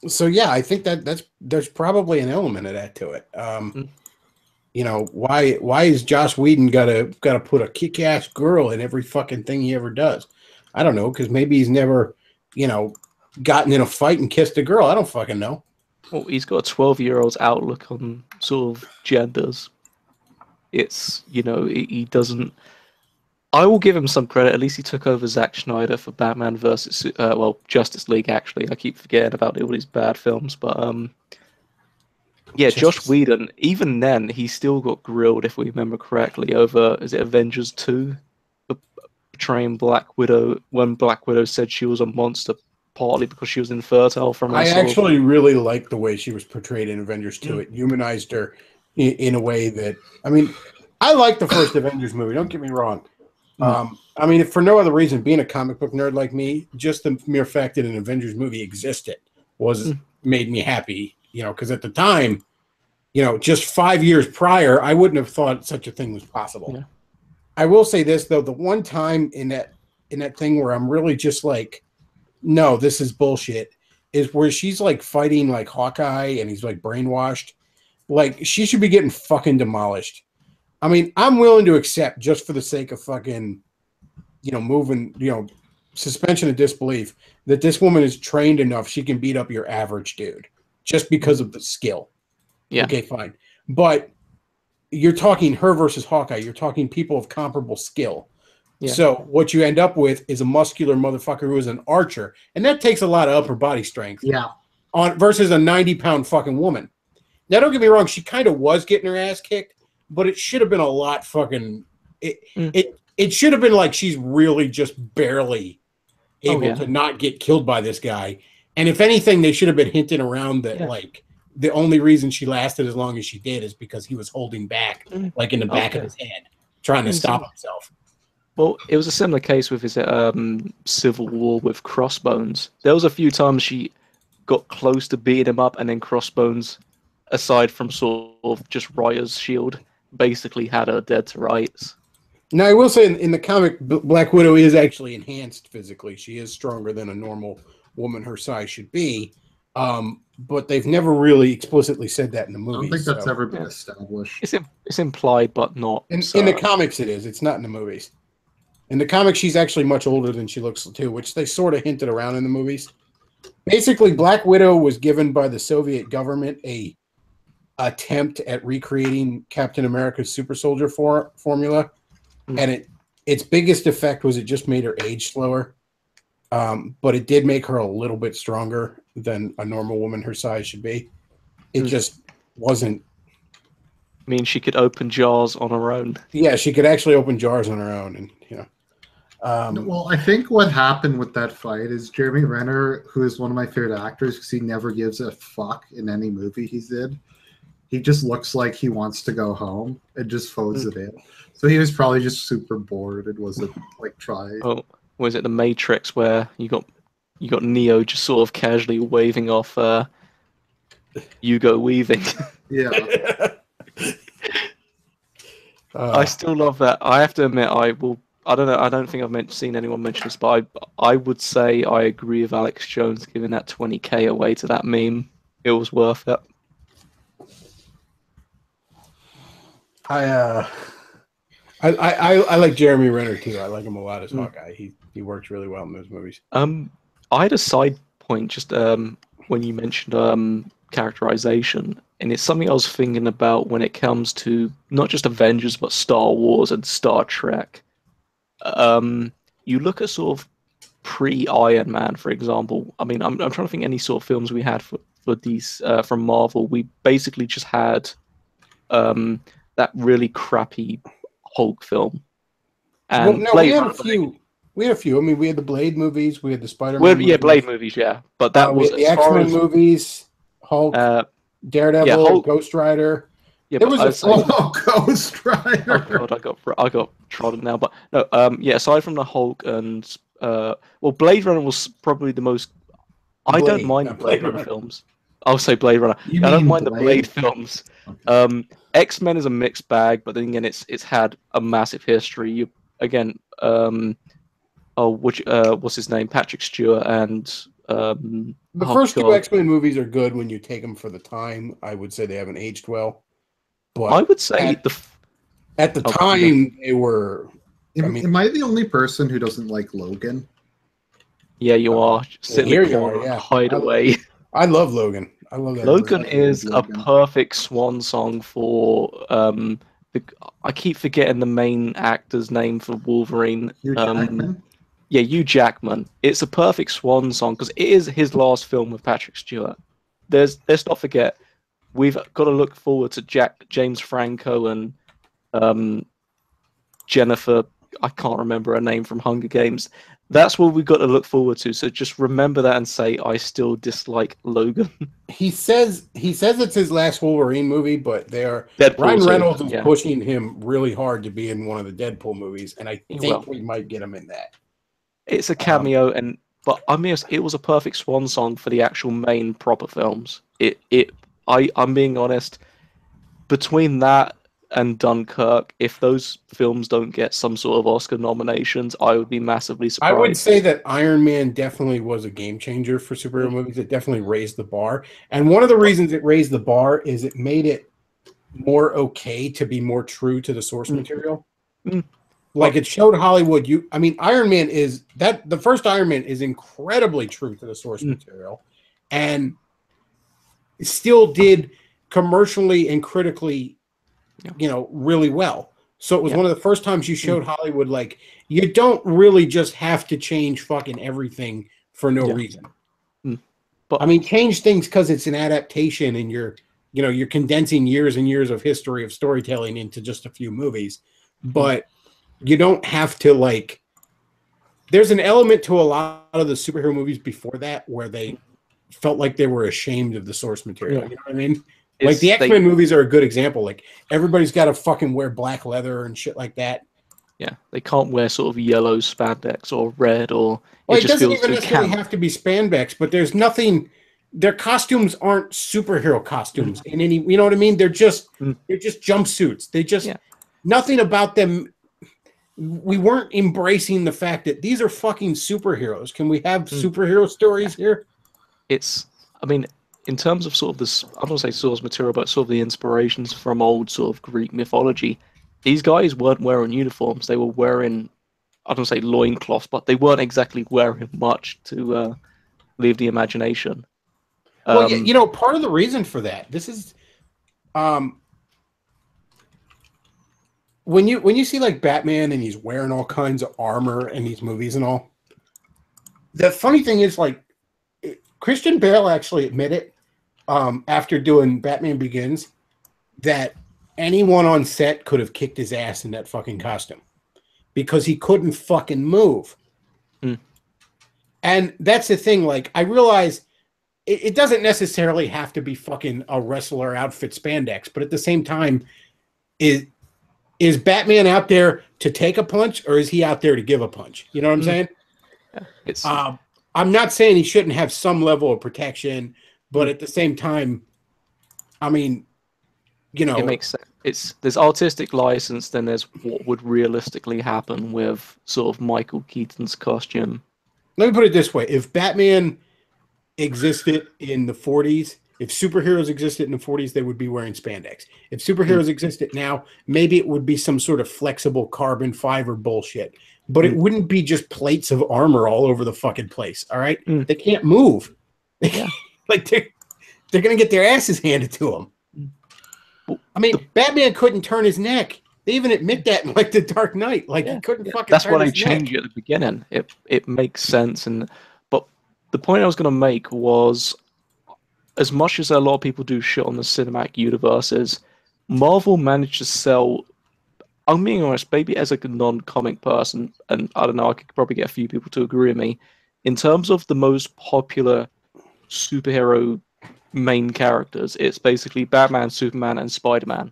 so yeah, I think there's probably an element of that to it. You know, why is Joss Whedon gotta put a kick-ass girl in every fucking thing he ever does? I don't know, because maybe he's never, you know, gotten in a fight and kissed a girl. I don't fucking know. Well, he's got a 12-year-old's outlook on sort of genders. It's, you know, he doesn't. I will give him some credit. At least he took over Zack Snyder for Batman versus Justice League. Actually, I keep forgetting about all these bad films, but yeah, Joss Whedon. Even then, he still got grilled, if we remember correctly, over is it Avengers 2, for portraying Black Widow when Black Widow said she was a monster, partly because she was infertile from. I actually really liked the way she was portrayed in Avengers 2. It humanized her in a way that, I mean, I like the first Avengers movie. Don't get me wrong. I mean, if for no other reason, being a comic book nerd like me, just the mere fact that an Avengers movie existed made me happy. You know, because at the time, you know, just 5 years prior, I wouldn't have thought such a thing was possible. Yeah. I will say this though: the one time in that thing where I'm really just like, no, this is bullshit, is where she's like fighting like Hawkeye and he's like brainwashed. Like, she should be getting fucking demolished. I mean, I'm willing to accept, just for the sake of fucking, you know, moving, you know, suspension of disbelief, that this woman is trained enough she can beat up your average dude just because of the skill. Yeah. Okay, fine. But you're talking her versus Hawkeye. You're talking people of comparable skill. Yeah. So what you end up with is a muscular motherfucker who is an archer, and that takes a lot of upper body strength. Yeah. Versus a 90-pound fucking woman. Now, don't get me wrong. She kind of was getting her ass kicked, but it should have been a lot fucking. It should have been like she's really just barely able to not get killed by this guy. And if anything, they should have been hinting around that like the only reason she lasted as long as she did is because he was holding back, like in the back of his head, trying to stop himself. Well, it was a similar case with his Civil War with Crossbones. There was a few times she got close to beating him up, and then Crossbones, aside from sort of just Raya's shield, basically had her dead to rights. Now, I will say in the comic, Black Widow is actually enhanced physically. She is stronger than a normal woman her size should be. But they've never really explicitly said that in the movie. I don't think that's ever been established. It's implied, but not. In the comics, it is. It's not in the movies. In the comics, she's actually much older than she looks too, which they sort of hinted around in the movies. Basically, Black Widow was given by the Soviet government a attempt at recreating Captain America's super soldier formula, and its biggest effect was it just made her age slower, but it did make her a little bit stronger than a normal woman her size should be. It just wasn't. I mean, she could open jars on her own. Yeah, she could actually open jars on her own, and you know. Well, I think what happened with that fight is Jeremy Renner, who is one of my favorite actors because he never gives a fuck in any movie he's in. He just looks like he wants to go home and just folds it in. So he was probably just super bored and wasn't like trying. Oh, was it The Matrix where you got Neo just sort of casually waving off Hugo Weaving? Yeah. I still love that. I have to admit, I don't know. I don't think I've seen anyone mention this, but I would say I agree with Alex Jones giving that 20K away to that meme. It was worth it. I like Jeremy Renner too. I like him a lot as Hawkeye. He works really well in those movies. I had a side point just when you mentioned characterization, and it's something I was thinking about when it comes to not just Avengers but Star Wars and Star Trek. You look at sort of pre-Iron Man, for example. I mean, I'm trying to think any sort of films we had for these from Marvel. We basically just had that really crappy Hulk film. And we had a few. We had a few. I mean, we had the Blade movies. We had the Spider-Man movies. Yeah, Blade movies, yeah. But that was the X-Men movies, Hulk, Daredevil, Hulk, Ghost Rider. Yeah, there but was a Ghost Rider. Oh god, I got trodden now. But no, yeah. Aside from the Hulk and well, Blade Runner was probably the most. I don't mind the Blade Runner films. I'll say Blade Runner. You I don't mean mind the Blade Blade? films. Okay. X-Men is a mixed bag, but then again, it's had a massive history. You again, what's his name? Patrick Stewart and the oh first two god, X-Men movies are good when you take them for the time. I would say they haven't aged well, but I would say at the time they were. Am I the only person who doesn't like Logan? Yeah, you are. Sit in the corner and hide away. I love Logan. I love that. Logan is a perfect swan song for I keep forgetting the main actor's name for Wolverine. Hugh Jackman? Yeah, Hugh Jackman. It's a perfect swan song because it is his last film with Patrick Stewart. Let's not forget, we've got to look forward to James Franco and Jennifer. I can't remember her name from Hunger Games. That's what we've got to look forward to. So just remember that and say, I still dislike Logan. He says it's his last Wolverine movie, but Ryan Reynolds is pushing him really hard to be in one of the Deadpool movies, and I think we might get him in that. It's a cameo, but I mean, it was a perfect swan song for the actual main proper films. I'm being honest. Between that and Dunkirk, if those films don't get some sort of Oscar nominations, I would be massively surprised. I would say that Iron Man definitely was a game changer for superhero movies. It definitely raised the bar. And one of the reasons it raised the bar is it made it more okay to be more true to the source material. Like it showed Hollywood, Iron Man the first Iron Man is incredibly true to the source material and still did commercially and critically really well. So it was one of the first times you showed Hollywood, like, you don't really just have to change fucking everything for no reason. But change things because it's an adaptation and you're condensing years and years of history of storytelling into just a few movies. But you don't have to, like, there's an element to a lot of the superhero movies before that where they felt like they were ashamed of the source material. You know what I mean? Like the X-Men movies are a good example. Like everybody's got to fucking wear black leather and shit like that. Yeah, they can't wear sort of yellow spandex or red or. Well, it doesn't even necessarily have to be spandex, but there's nothing. Their costumes aren't superhero costumes in any. You know what I mean? They're just jumpsuits. They just nothing about them. We weren't embracing the fact that these are fucking superheroes. Can we have superhero stories here? In terms of sort of this, I don't want to say source material, but sort of the inspirations from old sort of Greek mythology, these guys weren't wearing uniforms. They were wearing, I don't want to say loincloths, but they weren't exactly wearing much to leave the imagination. Well, part of the reason for that, this is, when you see like Batman and he's wearing all kinds of armor in these movies and all, the funny thing is, like, Christian Bale actually admitted after doing Batman Begins that anyone on set could have kicked his ass in that fucking costume because he couldn't fucking move. And that's the thing. Like, I realize it doesn't necessarily have to be fucking a wrestler outfit spandex, but at the same time, is Batman out there to take a punch or is he out there to give a punch? You know what I'm saying? Yeah, I'm not saying he shouldn't have some level of protection, but at the same time, it makes sense. There's artistic license, then there's what would realistically happen with sort of Michael Keaton's costume. Let me put it this way: if Batman existed in the 40s, if superheroes existed in the 40s, they would be wearing spandex. If superheroes existed now, maybe it would be some sort of flexible carbon fiber bullshit. But it wouldn't be just plates of armor all over the fucking place, all right? They can't move. Like, they're going to get their asses handed to them. Batman couldn't turn his neck. They even admit that in, like, The Dark Knight. Like, he couldn't fucking That's turn why his they changed it at the beginning. It makes sense. But the point I was going to make was, as much as a lot of people do shit on the cinematic universes, Marvel managed to sell... I'm being honest, maybe as a non-comic person, and I don't know, I could probably get a few people to agree with me, in terms of the most popular superhero main characters, it's basically Batman, Superman, and Spider-Man.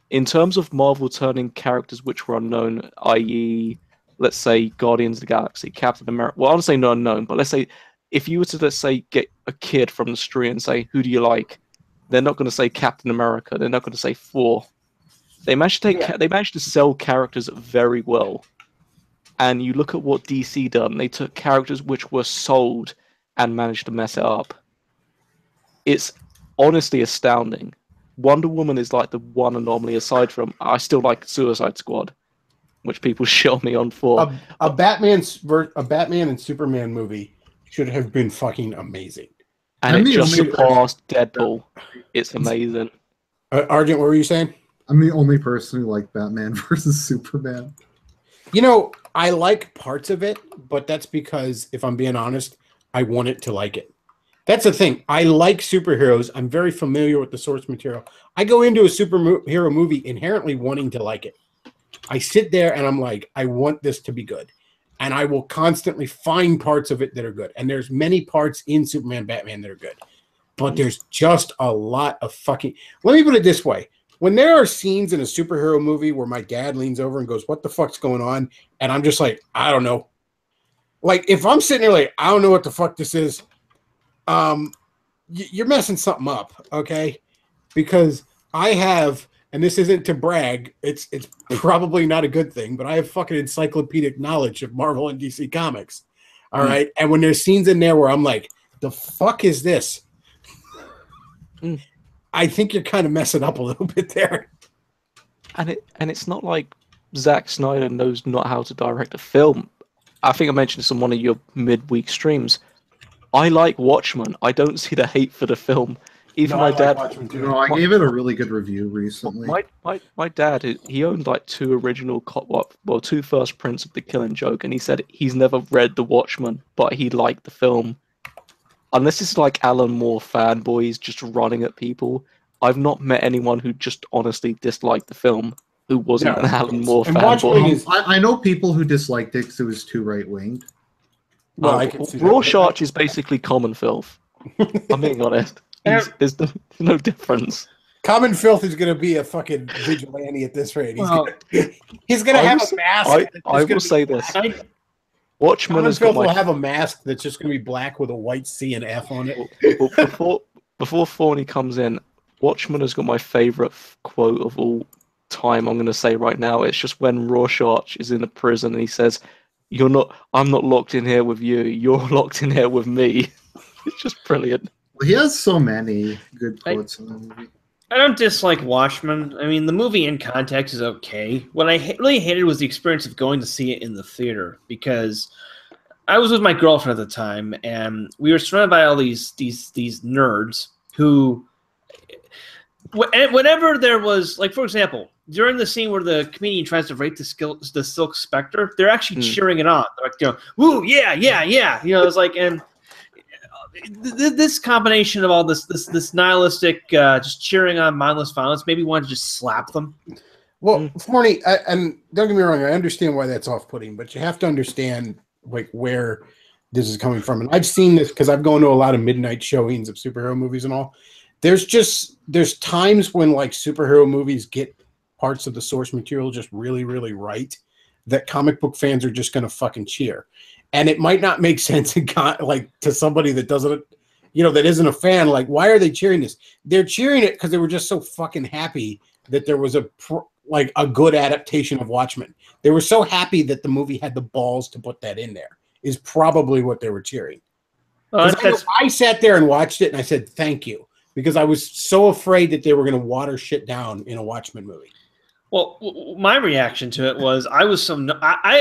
in terms of Marvel turning characters which were unknown, i.e., let's say Guardians of the Galaxy, Captain America. Well, I don't say not unknown, but let's say if you were to, let's say, get a kid from the street and say, "Who do you like?" They're not going to say Captain America. They're not going to say Thor. They managed to they managed to sell characters very well. And you look at what DC done. They took characters which were sold and managed to mess it up. It's honestly astounding. Wonder Woman is like the one anomaly aside from I still like Suicide Squad, which people shit on me on for. A Batman and Superman movie should have been fucking amazing. And it just surpassed Deadpool. It's amazing. Argent, what were you saying? I'm the only person who liked Batman versus Superman. You know, I like parts of it, but that's because, if I'm being honest, I wanted to like it. That's the thing. I like superheroes. I'm very familiar with the source material. I go into a superhero movie inherently wanting to like it. I sit there and I'm like, I want this to be good. And I will constantly find parts of it that are good. And there's many parts in Superman, Batman that are good. But there's just a lot of fucking... Let me put it this way. When there are scenes in a superhero movie where my dad leans over and goes, "What the fuck's going on?" And I'm just like, I don't know. Like, if I'm sitting there like, I don't know what the fuck this is, you're messing something up, okay? Because I have... And this isn't to brag. It's probably not a good thing, but I have fucking encyclopedic knowledge of Marvel and DC Comics. All right? And when there's scenes in there where I'm like, the fuck is this? I think you're kind of messing up a little bit there. And it's not like Zack Snyder knows not how to direct a film. I think I mentioned this on one of your midweek streams. I like Watchmen. I don't see the hate for the film. Even my dad. I gave it a really good review recently. My dad, he owned like two first prints of The Killing Joke, and he said he's never read The Watchmen, but he liked the film. Unless it's like Alan Moore fanboys just running at people, I've not met anyone who just honestly disliked the film who wasn't an Alan Moore fanboy. I know people who disliked it because it was too right-winged. Well, Rorschach is basically common filth. I'm being honest. There's no difference. Common Filth is going to be a fucking vigilante at this rate. He's going to have a mask. I will say this. Watchmen Common Filth will have a mask that's just going to be black with a white C and F on it. Before Thorny comes in, Watchmen has got my favorite quote of all time. I'm going to say right now. It's just when Rorschach is in a prison and he says, I'm not locked in here with you. You're locked in here with me." It's just brilliant. He has so many good quotes in the movie. I don't dislike Watchmen. I mean, the movie in context is okay. What I really hated was the experience of going to see it in the theater, because I was with my girlfriend at the time, and we were surrounded by all these nerds who, whenever there was, like, for example, during the scene where the comedian tries to rape the Silk Spectre, they're actually cheering it on. They're like, "Woo, yeah, yeah, yeah!" It's like, and this combination of all this nihilistic, just cheering on mindless violence, maybe wanted to just slap them. Well, Forney, and don't get me wrong, I understand why that's off-putting, but you have to understand like where this is coming from. And I've seen this because I've gone to a lot of midnight showings of superhero movies and all. There's times when like superhero movies get parts of the source material just really, really right, that comic book fans are just going to fucking cheer. And it might not make sense like to somebody that doesn't, that isn't a fan. Like, why are they cheering this? They're cheering it because they were just so fucking happy that there was a good adaptation of Watchmen. They were so happy that the movie had the balls to put that in there. Is probably what they were cheering. I sat there and watched it, and I said thank you, because I was so afraid that they were going to water shit down in a Watchmen movie. Well, my reaction to it was I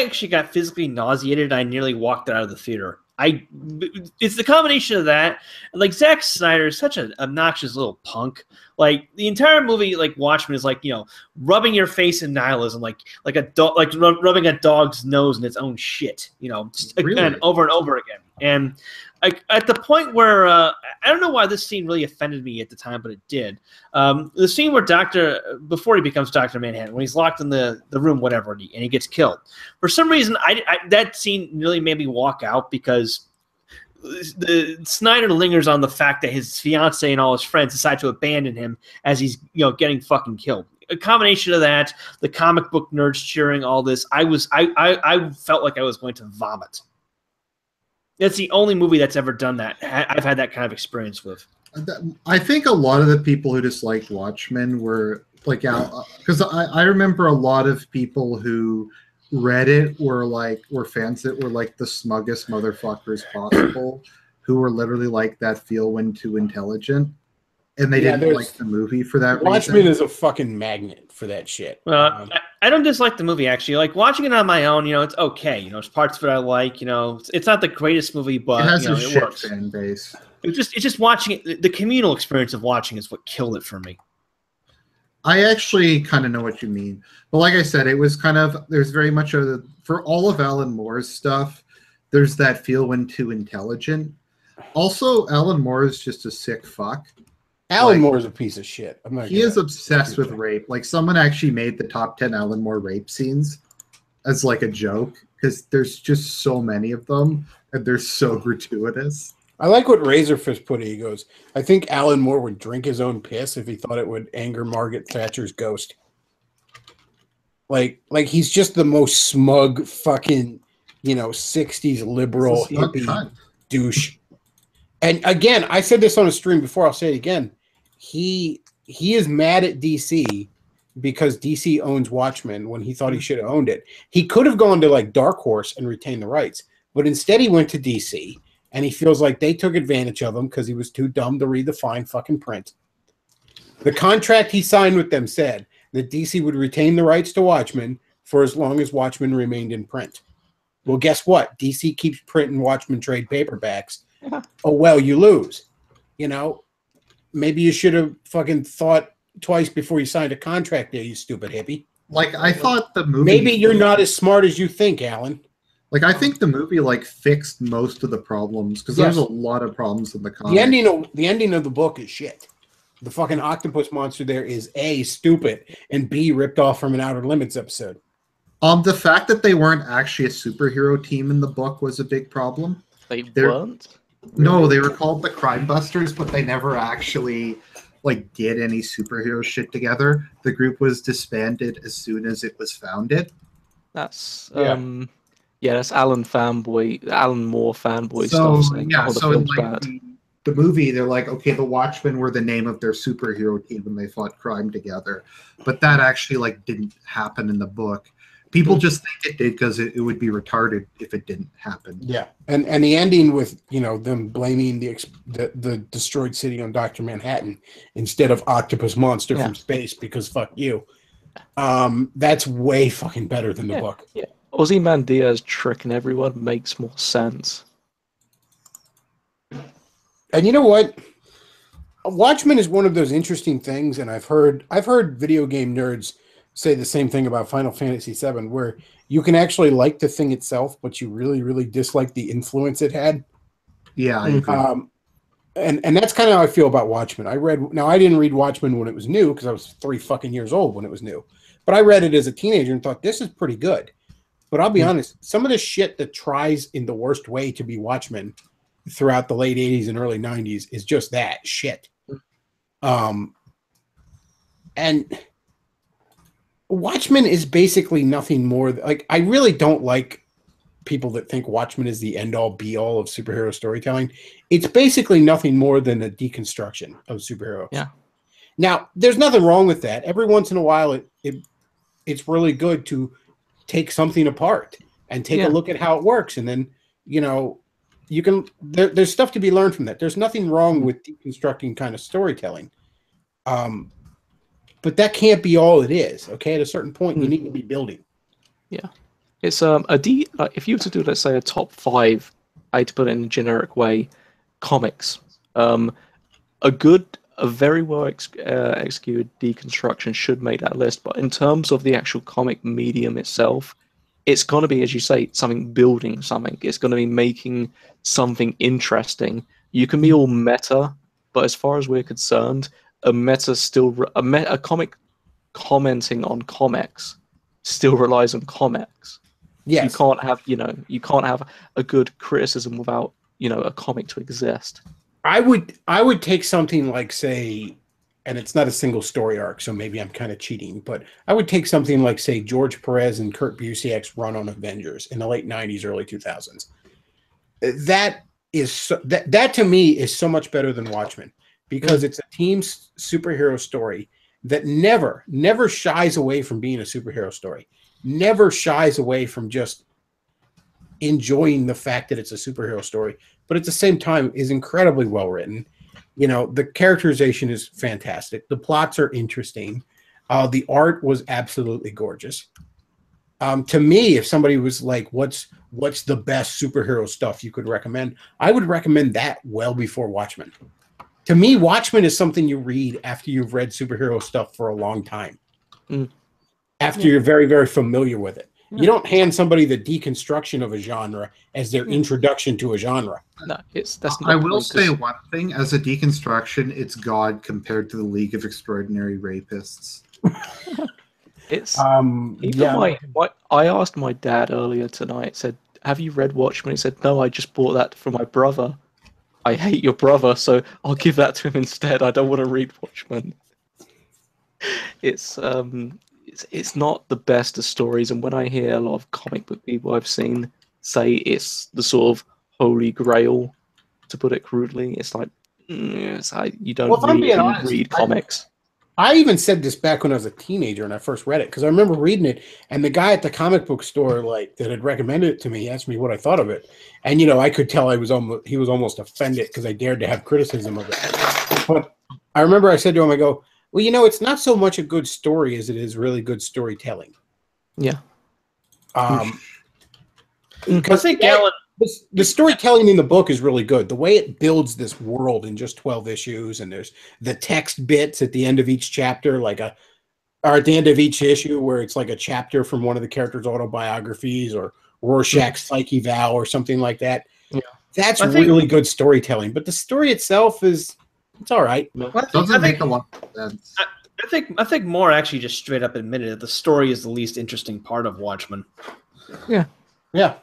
actually got physically nauseated. I nearly walked out of the theater. It's the combination of that. Like, Zack Snyder is such an obnoxious little punk. Like, the entire movie, like Watchmen, is like, rubbing your face in nihilism, like a dog, like rubbing a dog's nose in its own shit. Just again, over and over again. And at the point where I don't know why this scene really offended me at the time, but it did. The scene where before he becomes Dr. Manhattan, when he's locked in the room, whatever, and he gets killed. For some reason, that scene really made me walk out, because the Snyder lingers on the fact that his fiance and all his friends decide to abandon him as he's getting fucking killed. a combination of that, the comic book nerds cheering all this, I felt like I was going to vomit. It's the only movie that's ever done that. I've had that kind of experience with. I think a lot of the people who disliked Watchmen were like, because I remember a lot of people who read it were fans that were like the smuggest motherfuckers possible, who were literally like that feel when too intelligent, and they didn't like the movie for that reason. Watchmen is a fucking magnet for that shit. I don't dislike the movie, actually. Like, watching it on my own, it's okay. There's parts of it I like. It's not the greatest movie, but it has a shit works. Fan base. It's just watching it. The communal experience of watching is what killed it for me. I actually kind of know what you mean. But like I said, it was there's very much for all of Alan Moore's stuff, there's that feel when too intelligent. Also, Alan Moore is just a sick fuck. Alan Moore is a piece of shit. He is obsessed with rape. Like, someone actually made the top 10 Alan Moore rape scenes as like a joke, because there's just so many of them and they're so gratuitous. I like what Razorfist put it. He goes, I think Alan Moore would drink his own piss if he thought it would anger Margaret Thatcher's ghost. Like he's just the most smug fucking, 60s liberal hippie douche. And again, I said this on a stream before, I'll say it again. He is mad at DC because DC owns Watchmen when he thought he should have owned it. He could have gone to like Dark Horse and retained the rights, but instead he went to DC. And he feels like they took advantage of him because he was too dumb to read the fine fucking print. The contract he signed with them said that DC would retain the rights to Watchmen for as long as Watchmen remained in print. Well, guess what? DC keeps printing Watchmen trade paperbacks. Oh, well, you lose. Maybe you should have fucking thought twice before you signed a contract there, you stupid hippie. Like, I thought the movie... Maybe you're not as smart as you think, Alan. Like, I think the movie fixed most of the problems, because there's a lot of problems in the comic. The ending of the book is shit. The fucking octopus monster there is A, stupid, and B, ripped off from an Outer Limits episode. The fact that they weren't actually a superhero team in the book was a big problem. They weren't? No, they were called the Crime Busters, but they never actually did any superhero shit together. The group was disbanded as soon as it was founded. That's that's Alan Moore fanboy stuff. So in the movie, they're like, okay, the Watchmen were the name of their superhero team and they fought crime together. But that actually didn't happen in the book. People just think it did because it would be retarded if it didn't happen. Yeah, and the ending with them blaming the destroyed city on Dr. Manhattan instead of Octopus Monster from space because fuck you. That's way fucking better than the book. Yeah. Ozymandias tricking everyone makes more sense. And you know what? Watchmen is one of those interesting things, and I've heard video game nerds say the same thing about Final Fantasy VII, where you can actually like the thing itself, but you really, really dislike the influence it had. Yeah, I agree. And that's kind of how I feel about Watchmen. I didn't read Watchmen when it was new because I was 3 fucking years old when it was new, but I read it as a teenager and thought this is pretty good. But I'll be honest, some of the shit that tries in the worst way to be Watchmen throughout the late 80s and early 90s is just that shit. And Watchmen is basically nothing more I really don't like people that think Watchmen is the end all be all of superhero storytelling. It's basically nothing more than a deconstruction of superheroes. Yeah. Now, there's nothing wrong with that. Every once in a while it's really good to take something apart and take a look at how it works, and then you can there's stuff to be learned from that. There's nothing wrong with deconstructing kind of storytelling, but that can't be all it is. Okay, at a certain point you need to be building. Yeah, it's if you were to do, let's say, a top 5, I hate to put it in a generic way, comics, a very well executed deconstruction should make that list. But in terms of the actual comic medium itself, it's going to be, as you say, something building something. It's going to be making something interesting. You can be all meta, but as far as we're concerned, a comic commenting on comics still relies on comics. Yes. You can't have a good criticism without a comic to exist. I would take something like, say, and it's not a single story arc, so maybe I'm kind of cheating, but I would take something like, say, George Perez and Kurt Busiek's run on Avengers in the late 90s, early 2000s. That is that to me is so much better than Watchmen, because it's a team superhero story that never shies away from being a superhero story, never shies away from just enjoying the fact that it's a superhero story, but at the same time is incredibly well written. You know, the characterization is fantastic. The plots are interesting. The art was absolutely gorgeous. To me, if somebody was like, what's the best superhero stuff you could recommend? I would recommend that well before Watchmen. To me, Watchmen is something you read after you've read superhero stuff for a long time. After you're very, very familiar with it. You don't hand somebody the deconstruction of a genre as their introduction to a genre. No, that's not. I will say one thing: as a deconstruction, it's God compared to the League of Extraordinary Rapists. It's I asked my dad earlier tonight. Said, "Have you read Watchmen?" He said, "No, I just bought that for my brother. I hate your brother, so I'll give that to him instead. I don't want to read Watchmen." It's not the best of stories, and when I hear a lot of comic book people I've seen say it's the sort of holy grail, to put it crudely, it's like you don't read comics. I even said this back when I was a teenager and I first read it, because I remember reading it, and the guy at the comic book store that had recommended it to me asked me what I thought of it, and I could tell he was almost offended because I dared to have criticism of it. But I remember I said to him, I go, well, it's not so much a good story as it is really good storytelling. Yeah. Because I think the storytelling in the book is really good. The way it builds this world in just 12 issues, and there's the text bits at the end of each chapter, or at the end of each issue, where it's like a chapter from one of the characters' autobiographies or Rorschach's psyche vow or something like that. Yeah. That's really good storytelling. But the story itself it's all right. It doesn't make a lot of sense. I think Moore actually just straight up admitted that the story is the least interesting part of Watchmen. Yeah. Yeah.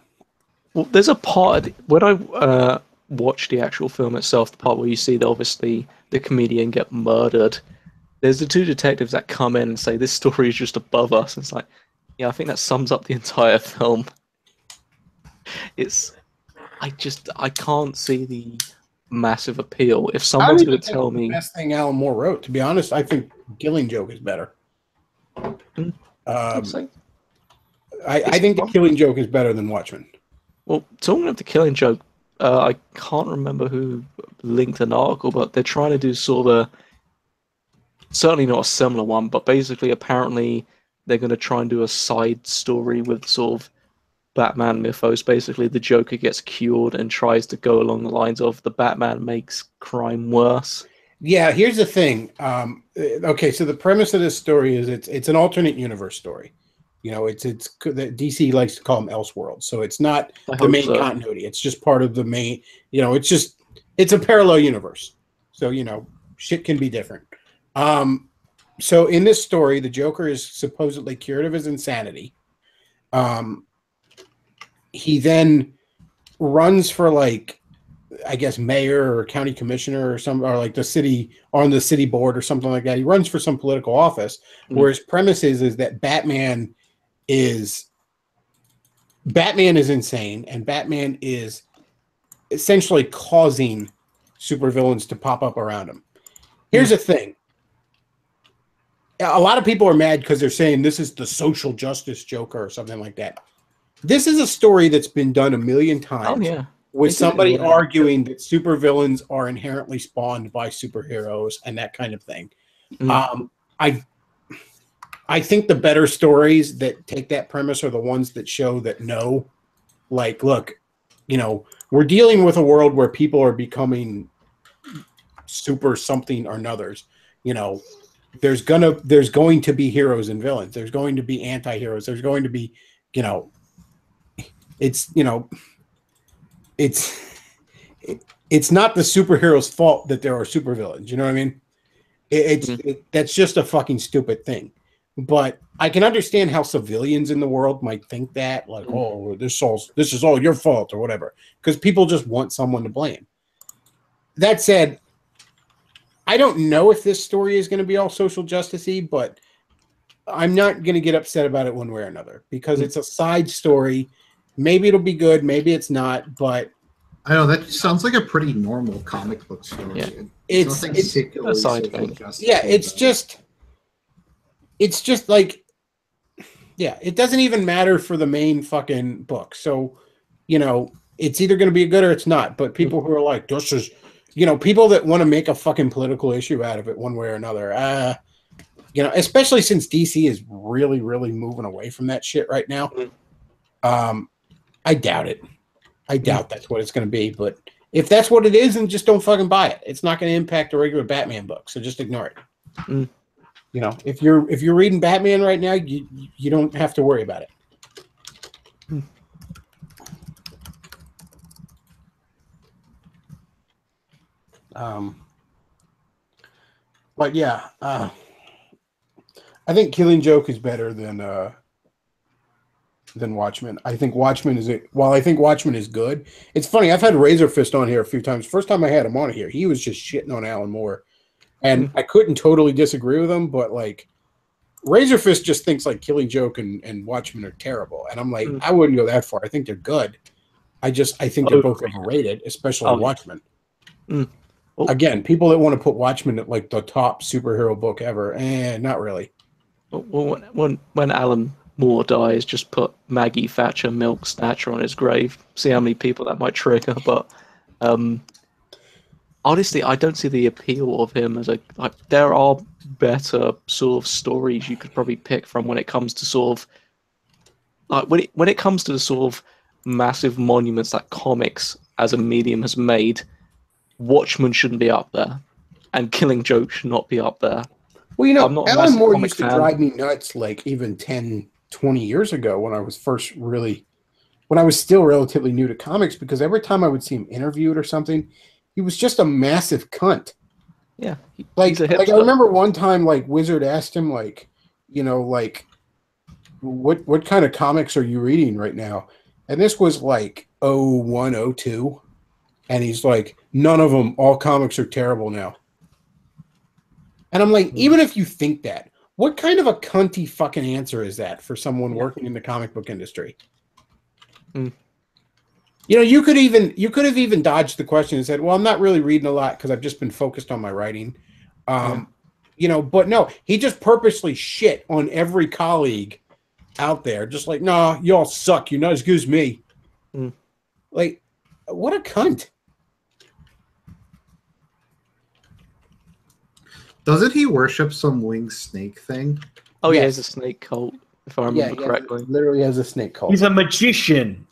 Well, there's a part when I watch the actual film itself, the part where you see obviously the comedian get murdered. There's the two detectives that come in and say this story is just above us. It's like, yeah, I think that sums up the entire film. I can't see the massive appeal. If someone's going to tell me the best thing Alan Moore wrote, to be honest, I think Killing Joke is better. I think The Killing Joke is better than Watchmen. Well, talking of The Killing Joke, I can't remember who linked an article, but they're trying to do sort of certainly not a similar one, but basically apparently they're going to try and do a side story with sort of Batman mythos. Basically, the Joker gets cured and tries to go along the lines of the Batman makes crime worse. Yeah, here's the thing. Okay, so the premise of this story is it's an alternate universe story. It's DC likes to call them Elseworlds, so it's not the main continuity. It's just part of the main. It's a parallel universe. So shit can be different. So in this story, the Joker is supposedly cured of his insanity. He then runs for I guess mayor or county commissioner or the city on the city board or something like that. He runs for some political office where his premise is that Batman is insane, and Batman is essentially causing supervillains to pop up around him. Here's the thing. A lot of people are mad because they're saying this is the social justice Joker or something like that. This is a story that's been done a million times with somebody arguing that supervillains are inherently spawned by superheroes and that kind of thing. I think the better stories that take that premise are the ones that show that no, look, we're dealing with a world where people are becoming super something or others. There's going to be heroes and villains. There's going to be anti-heroes. There's going to be, it's not the superhero's fault that there are supervillains. You know what I mean? That's just a fucking stupid thing. But I can understand how civilians in the world might think that, oh, this is all your fault or whatever, because people just want someone to blame. That said, I don't know if this story is going to be all social justice-y, but I'm not going to get upset about it one way or another because it's a side story. Maybe it'll be good, maybe it's not, but I know that sounds like a pretty normal comic book story. Yeah. It's It's particularly a side social thing. justice. Yeah, it's just like, yeah, it doesn't even matter for the main fucking book. So, you know, it's either going to be good or it's not. But people who are like, this is, you know, people that want to make a fucking political issue out of it one way or another, you know, especially since DC is really, really moving away from that shit right now. I doubt it. I doubt that's what it's going to be. But if that's what it is, then just don't fucking buy it. It's not going to impact a regular Batman book, so just ignore it. You know, if you're reading Batman right now, you don't have to worry about it. But yeah, I think Killing Joke is better than Watchmen. I think Watchmen is while I think Watchmen is good. It's funny. I've had Razor Fist on here a few times. First time I had him on here, he was just shitting on Alan Moore, and I couldn't totally disagree with him. But like, Razor Fist just thinks like Killing Joke and Watchmen are terrible, and I'm like, I wouldn't go that far. I think they're good. I think they're both overrated, especially Watchmen. Again, people that want to put Watchmen at like the top superhero book ever, not really. Well, when Alan Moore dies, just put Maggie Thatcher Milk Snatcher on his grave. See how many people that might trigger. But honestly, I don't see the appeal of him as there are better sort of stories you could probably pick from when it comes to sort of like when it comes to the sort of massive monuments that comics as a medium has made. Watchmen shouldn't be up there, and Killing Joke should not be up there. Well, you know, Alan Moore used to fan. drive me nuts like even 10, 20 years ago when I was still relatively new to comics, because every time I would see him interviewed or something, he was just a massive cunt. Yeah. Like I remember one time, like, Wizard asked him, like, you know, like, what kind of comics are you reading right now? And this was like 01, 02. And he's like, none of them, all comics are terrible now. And I'm like, even if you think that, what kind of a cunty fucking answer is that for someone working in the comic book industry? You know, you could have even dodged the question and said, well, I'm not really reading a lot because I've just been focused on my writing. You know, but no, he just purposely shit on every colleague out there. Just like, nah, y'all suck. You're not as good as me. Like, what a cunt. Doesn't he worship some winged snake thing? Oh, yeah, he has a snake cult, if I remember correctly. Literally has a snake cult. He's a magician.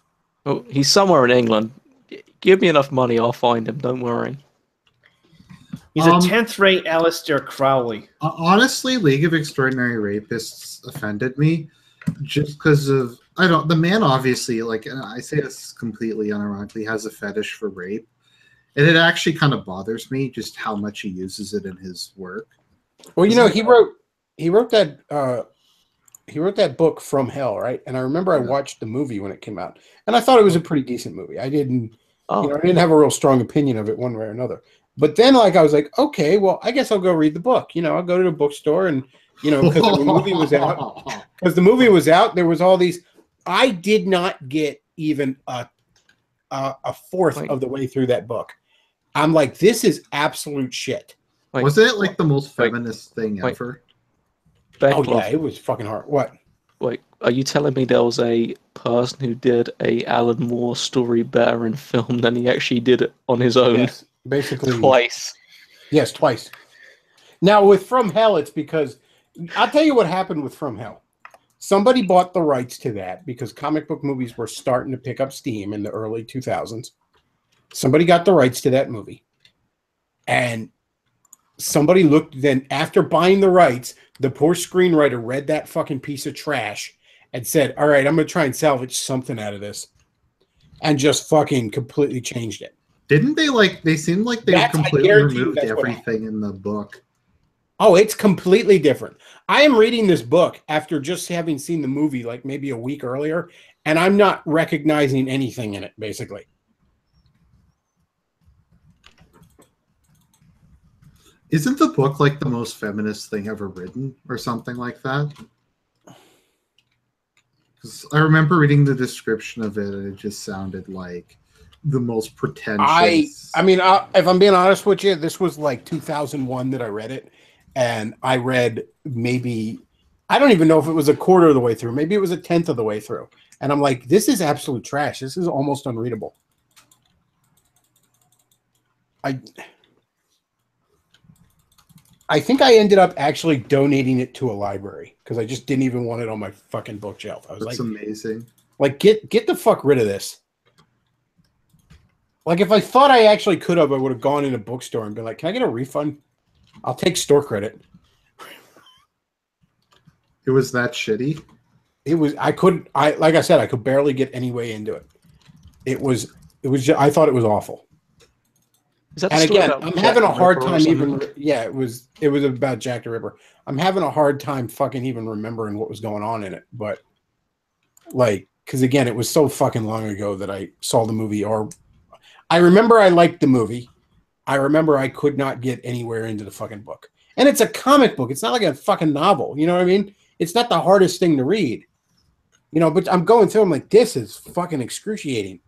Oh, he's somewhere in England. Give me enough money, I'll find him. Don't worry. He's a 10th-rate Aleister Crowley. Honestly, League of Extraordinary Rapists offended me just because of the man obviously, like, I say this completely unironically, has a fetish for rape. And it actually kind of bothers me just how much he uses it in his work. Well, you know, he wrote that book From Hell, right? And I remember I watched the movie when it came out, and I thought it was a pretty decent movie. I didn't have a real strong opinion of it one way or another. But then, like, I was like, okay, well, I guess I'll go read the book. You know, I'll go to the bookstore, and you know, because the movie was out, there was all these. I did not get even a fourth of the way through that book. I'm like, this is absolute shit. Wasn't it like the most feminist thing ever? Bechtloff. Oh yeah, it was fucking hard. What? Wait, are you telling me there was a person who did a Alan Moore story better in film than he actually did it on his own? Yes, basically twice. Yes, twice. Now with From Hell, it's because I'll tell you what happened with From Hell. Somebody bought the rights to that because comic book movies were starting to pick up steam in the early 2000s. Somebody got the rights to that movie. And somebody looked, then after buying the rights, the poor screenwriter read that fucking piece of trash and said, all right, I'm going to try and salvage something out of this. And just fucking completely changed it. Didn't they they seemed like they completely removed everything in the book. Oh, it's completely different. I am reading this book after just having seen the movie like maybe a week earlier, and I'm not recognizing anything in it, basically. Isn't the book like the most feminist thing ever written, or something like that? Because I remember reading the description of it, and it just sounded like the most pretentious. I mean, if I'm being honest with you, this was like 2001 that I read it, and I read maybe, I don't even know if it was a quarter of the way through. Maybe it was a tenth of the way through, and I'm like, this is absolute trash. This is almost unreadable. I think I ended up actually donating it to a library because I just didn't even want it on my fucking bookshelf. I was That's like, amazing. Like, get the fuck rid of this. Like, if I thought I actually could have, I would have gone in a bookstore and been like, can I get a refund? I'll take store credit. It was that shitty? It was, like I said, I could barely get any way into it. It was just, I thought it was awful. And again, I'm having a hard time even. Yeah, it was about Jack the Ripper. I'm having a hard time fucking even remembering what was going on in it. But like, because again, it was so fucking long ago that I saw the movie. Or I remember I liked the movie. I remember I could not get anywhere into the fucking book. And it's a comic book. It's not like a fucking novel. You know what I mean? It's not the hardest thing to read. You know, but I'm going through. I'm like, this is fucking excruciating.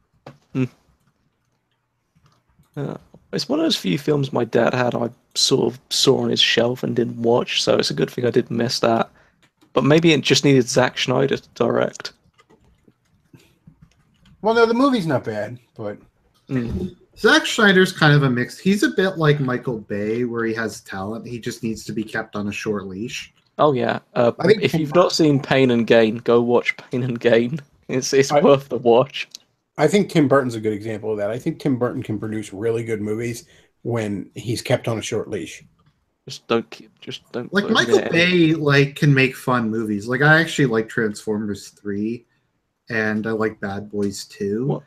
It's one of those few films my dad had I sort of saw on his shelf and didn't watch, so it's a good thing I didn't miss that. But maybe it just needed Zack Snyder to direct. Well, no, the movie's not bad, but... Zack Snyder's kind of a mix. He's a bit like Michael Bay, where he has talent. He just needs to be kept on a short leash. Oh, yeah. If you've not seen Pain and Gain, go watch Pain and Gain. It's worth the watch. I think Tim Burton's a good example of that. I think Tim Burton can produce really good movies when he's kept on a short leash. Just don't. Like Michael Bay, like can make fun movies. Like I actually like Transformers 3, and I like Bad Boys 2. Well,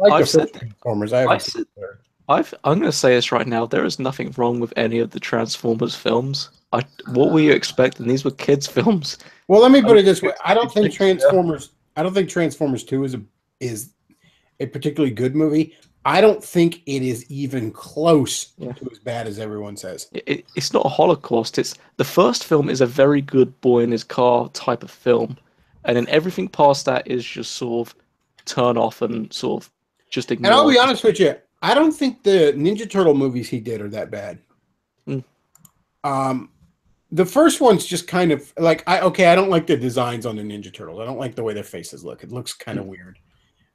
I like Transformers. I'm going to say this right now. There is nothing wrong with any of the Transformers films. What were you expecting? These were kids' films. Well, let me put it this way. I don't think Transformers 2 is a particularly good movie. I don't think it is even close to as bad as everyone says. It's not a Holocaust. It's the first film is a very good boy in his car type of film, and then everything past that is just sort of turn off and sort of just ignore. And I'll be honest with you, I don't think the Ninja Turtle movies he did are that bad. The first one's just kind of like I don't like the designs on the Ninja Turtles. I don't like the way their faces look. It looks kind of weird.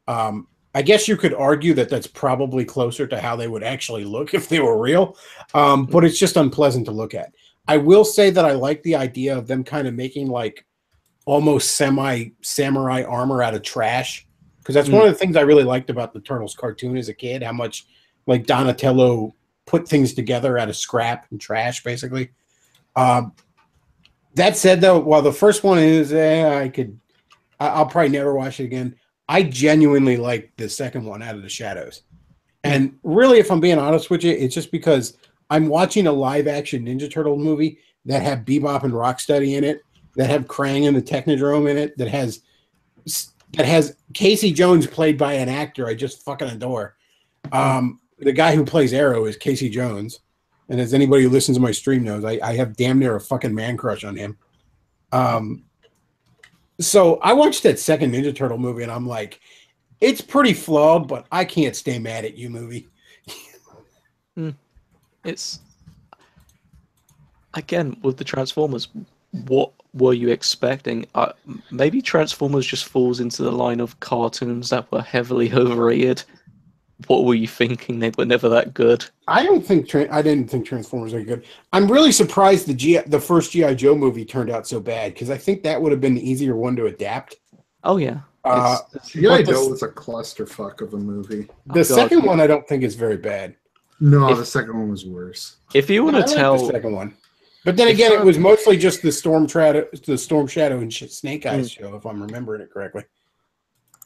I guess you could argue that that's probably closer to how they would actually look if they were real, but it's just unpleasant to look at. I will say that I like the idea of them kind of making like almost semi-samurai armor out of trash, because that's one of the things I really liked about the Turtles cartoon as a kid, how much like Donatello put things together out of scrap and trash, basically. That said, though, while the first one is, I'll probably never watch it again. I genuinely like the second one, Out of the Shadows. And really, if I'm being honest with you, it's just because I'm watching a live-action Ninja Turtle movie that have Bebop and Rocksteady in it, that have Krang and the Technodrome in it, that has Casey Jones played by an actor I just fucking adore. The guy who plays Arrow is Casey Jones. And as anybody who listens to my stream knows, I have damn near a fucking man crush on him. So I watched that second Ninja Turtle movie, and I'm like, it's pretty flawed, but I can't stay mad at you, movie. It's again with the Transformers. What were you expecting? Maybe Transformers just falls into the line of cartoons that were heavily overrated. What were you thinking? They were never that good. I didn't think Transformers are good. I'm really surprised the first G.I. Joe movie turned out so bad, because I think that would have been the easier one to adapt. Oh yeah. G.I. Joe was a clusterfuck of a movie. The second one I don't think is very bad. No, the second one was worse. If you want to tell the second one. But then again, it was mostly just the Storm Shadow and Snake Eyes show, if I'm remembering it correctly.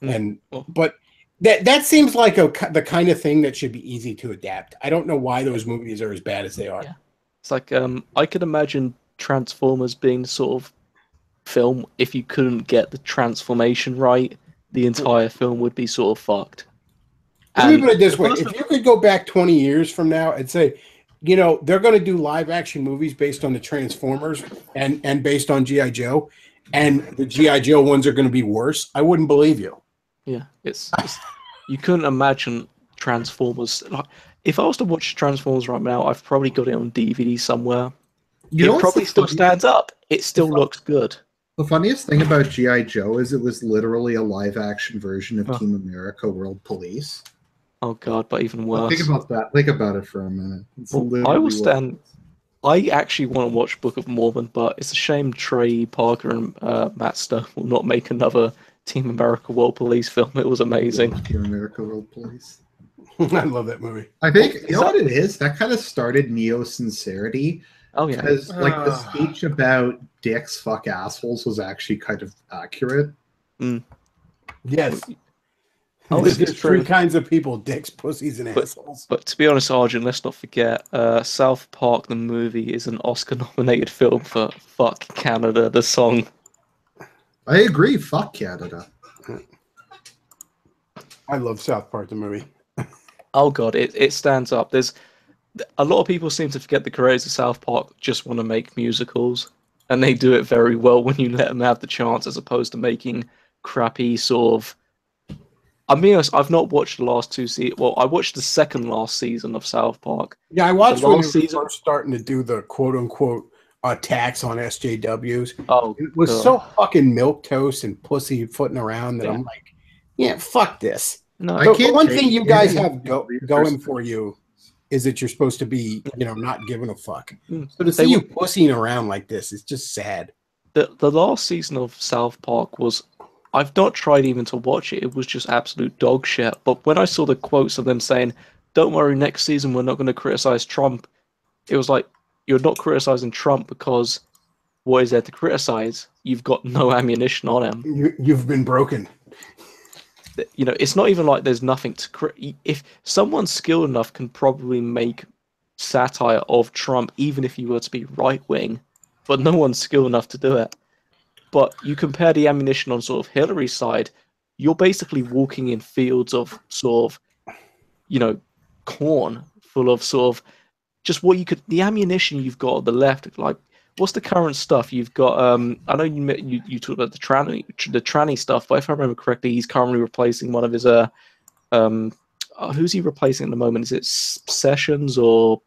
But that seems like the kind of thing that should be easy to adapt. I don't know why those movies are as bad as they are. Yeah. It's like I could imagine Transformers being the sort of film, if you couldn't get the transformation right, the entire film would be sort of fucked. Let me put it this way. If you could go back 20 years from now and say, you know, they're going to do live action movies based on the Transformers and based on G.I. Joe, and the G.I. Joe ones are going to be worse, I wouldn't believe you. Yeah, it's you couldn't imagine Transformers. Like, if I was to watch Transformers right now, I've probably got it on DVD somewhere. It probably still stands up. It still looks good. The funniest thing about G.I. Joe is it was literally a live-action version of Team America World Police. Oh god, but even worse. Think about that. Think about it for a minute. I will stand. I actually want to watch Book of Mormon, but it's a shame Trey Parker and Matt Stone will not make another Team America World Police film. It was amazing. Team America World Police. I love that movie. I think you know what it is. That kind of started Neo Sincerity. Oh yeah, because like the speech about dicks fuck assholes was actually kind of accurate. Yes. Oh, there's three kinds of people: dicks, pussies, and assholes. But to be honest, Arjun, let's not forget, South Park the movie is an Oscar-nominated film for "Fuck Canada" the song. I agree. Fuck Canada. I love South Park the movie. Oh god, it stands up. There's a lot of people seem to forget the creators of South Park just want to make musicals, and they do it very well when you let them have the chance, as opposed to making crappy sort of. I'm being honest, I've not watched the last two seasons. Well, I watched the second last season of South Park. Yeah, I watched when they were first starting to do the quote-unquote attacks on SJWs. Oh, it was so fucking milquetoast and pussyfooting around that I'm like, yeah, fuck this. No, the one thing you guys have going for you is that you're supposed to be, you know, not giving a fuck. So to see you pussying around like this is just sad. The last season of South Park was. I've not tried even to watch it. It was just absolute dog shit. But when I saw the quotes of them saying, "Don't worry, next season we're not going to criticize Trump," it was like, you're not criticizing Trump because what is there to criticize? You've got no ammunition on him. You've been broken. You know, it's not even like there's nothing to if someone skilled enough can probably make satire of Trump, even if you were to be right wing, but no one's skilled enough to do it. But you compare the ammunition on sort of Hillary's side, you're basically walking in fields of sort of, you know, corn full of sort of just what you could. The ammunition you've got on the left, like what's the current stuff you've got? I know you talked about the tranny stuff, but if I remember correctly, he's currently replacing one of his who's he replacing at the moment? Is it Sessions or?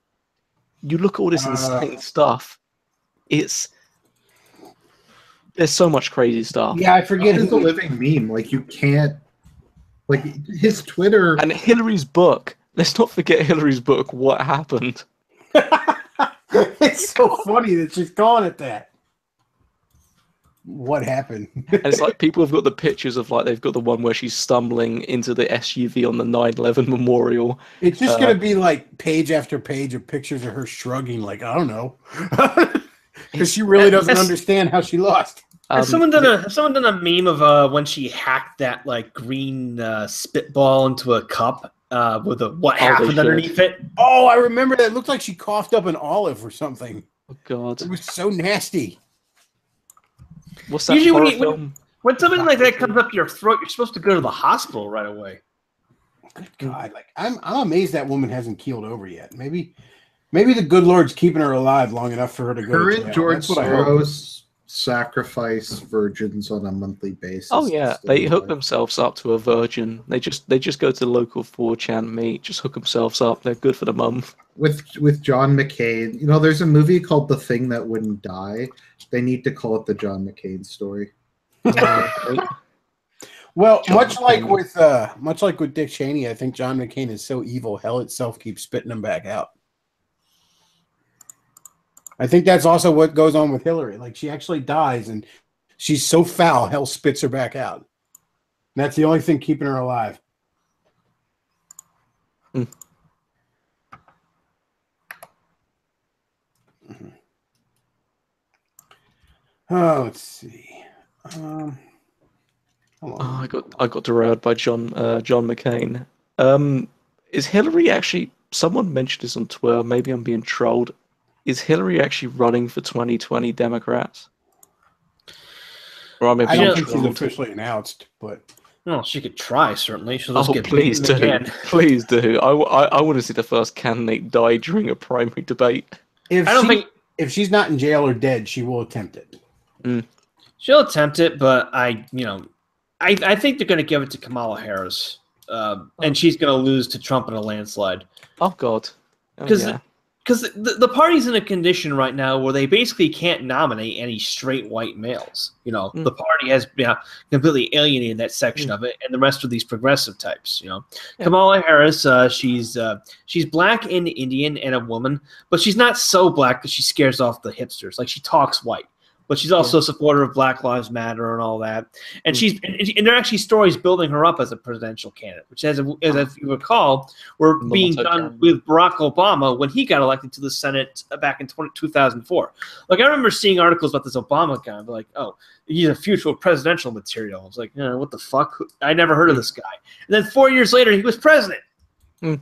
You look at all this insane stuff. There's so much crazy stuff. Yeah, I forget. It's a living meme. Like you can't. Like his Twitter and Hillary's book. Let's not forget Hillary's book. What happened? It's so funny that she's calling it that. What happened? And it's like people have got the pictures of like they've got the one where she's stumbling into the SUV on the 9/11 memorial. It's just gonna be like page after page of pictures of her shrugging, like I don't know. Because she really doesn't understand how she lost. Has someone done a meme of when she hacked that like green spitball into a cup with what happened underneath it? Oh, I remember that. It looked like she coughed up an olive or something. Oh god, it was so nasty. What's that? Usually when something like that comes up your throat, you're supposed to go to the hospital right away. Good God, like I'm amazed that woman hasn't keeled over yet. Maybe the good Lord's keeping her alive long enough for her to go. Her and George Soros sacrifice virgins on a monthly basis. Oh yeah, they hook themselves up to a virgin. They just go to the local 4chan meet, just hook themselves up. They're good for the month. With John McCain, you know, there's a movie called The Thing That Wouldn't Die. They need to call it the John McCain story. Well, much like with Dick Cheney, I think John McCain is so evil, hell itself keeps spitting him back out. I think that's also what goes on with Hillary. Like she actually dies, and she's so foul, hell spits her back out. And that's the only thing keeping her alive. Mm. Mm-hmm. Oh, let's see. I got derailed by John McCain. Is Hillary actually? Someone mentioned this on Twitter. Maybe I'm being trolled. Is Hillary actually running for 2020 Democrats? Or I don't think she's officially announced, but Well, she could try, certainly. She'll just Oh, get please beaten do. again. Please do. I want to see the first candidate die during a primary debate. If she's not in jail or dead, she will attempt it. Mm. She'll attempt it, but I think they're going to give it to Kamala Harris, and she's going to lose to Trump in a landslide. Oh God. Because the party's in a condition right now where they basically can't nominate any straight white males. The party has completely alienated that section of it, and the rest of these progressive types. Kamala Harris, she's black and Indian and a woman, but she's not so black that she scares off the hipsters. Like, she talks white. But she's also a supporter of Black Lives Matter and all that. And and there are actually stories building her up as a presidential candidate, which, as you recall, were being done with Barack Obama when he got elected to the Senate back in 2004. Like, I remember seeing articles about this Obama guy, like, oh, he's a future presidential material. I was like, what the fuck? I never heard of this guy. And then 4 years later, he was president. So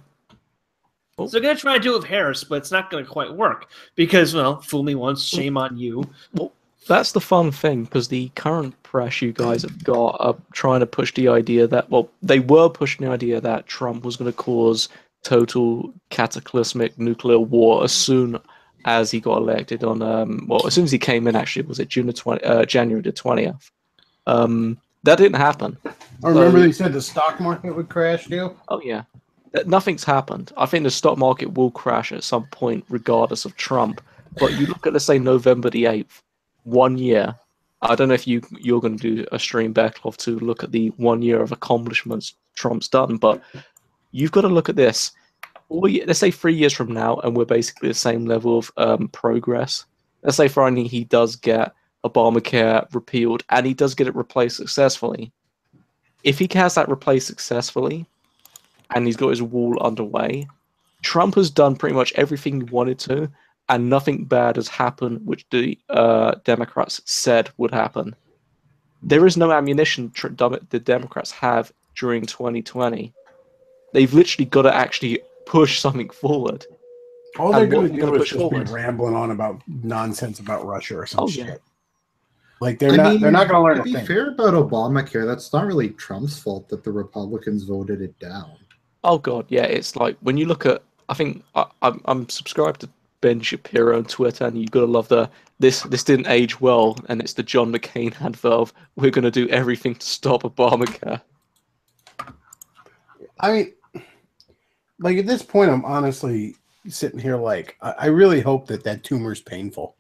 they're going to try to do it with Harris, but it's not going to quite work because, fool me once, shame on you. Well, that's the fun thing, because the current press you guys have got are trying to push the idea that, they were pushing the idea that Trump was going to cause total cataclysmic nuclear war as soon as he got elected on, as soon as he came in, actually, was it January the 20th? That didn't happen. I remember they said the stock market would crash, too? Oh, yeah. Nothing's happened. I think the stock market will crash at some point, regardless of Trump. But you look at, let's say, November the 8th, 1 year. I don't know if you're going to do a stream, Bechtloff, to look at the 1 year of accomplishments Trump's done, but you've got to look at this. Let's say 3 years from now, and we're basically the same level of progress. Let's say finally he does get Obamacare repealed, and he does get it replaced successfully. If he has that replaced successfully, and he's got his wall underway, Trump has done pretty much everything he wanted to, and nothing bad has happened, which the Democrats said would happen. There is no ammunition the Democrats have during 2020. They've literally got to actually push something forward. All they're going to do is just be rambling on about nonsense about Russia or some shit. Like, they're not going to learn a thing. To be fair about Obamacare, that's not really Trump's fault that the Republicans voted it down. Oh God, yeah. It's like when you look at, I think I'm subscribed to Ben Shapiro on Twitter, and you've got to love this didn't age well, and it's the John McCain advert of, we're going to do everything to stop Obamacare. I mean, like, at this point, I'm honestly sitting here like, I really hope that tumor's painful.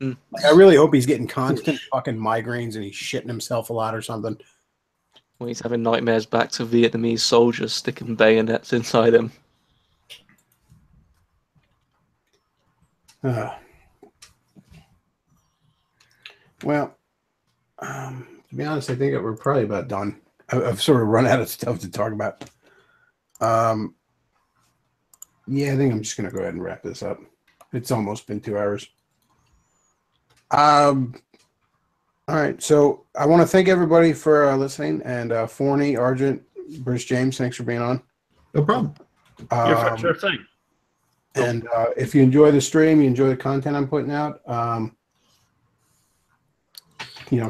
Like, I really hope he's getting constant fucking migraines and he's shitting himself a lot or something. Well, he's having nightmares back to Vietnamese soldiers sticking bayonets inside him. Well, to be honest, I think we're probably about done. I've sort of run out of stuff to talk about. Yeah, I think I'm just going to go ahead and wrap this up. It's almost been 2 hours. All right, so I want to thank everybody for listening, and Forney, Argent, Bruce James, thanks for being on. No problem. Sure thing. And if you enjoy the stream, you enjoy the content I'm putting out,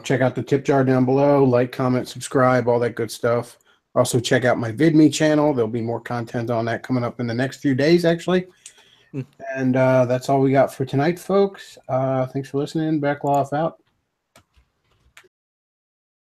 check out the tip jar down below, like, comment, subscribe, all that good stuff. Also, check out my VidMe channel. There'll be more content on that coming up in the next few days, actually. And that's all we got for tonight, folks. Thanks for listening. Bechtloff out.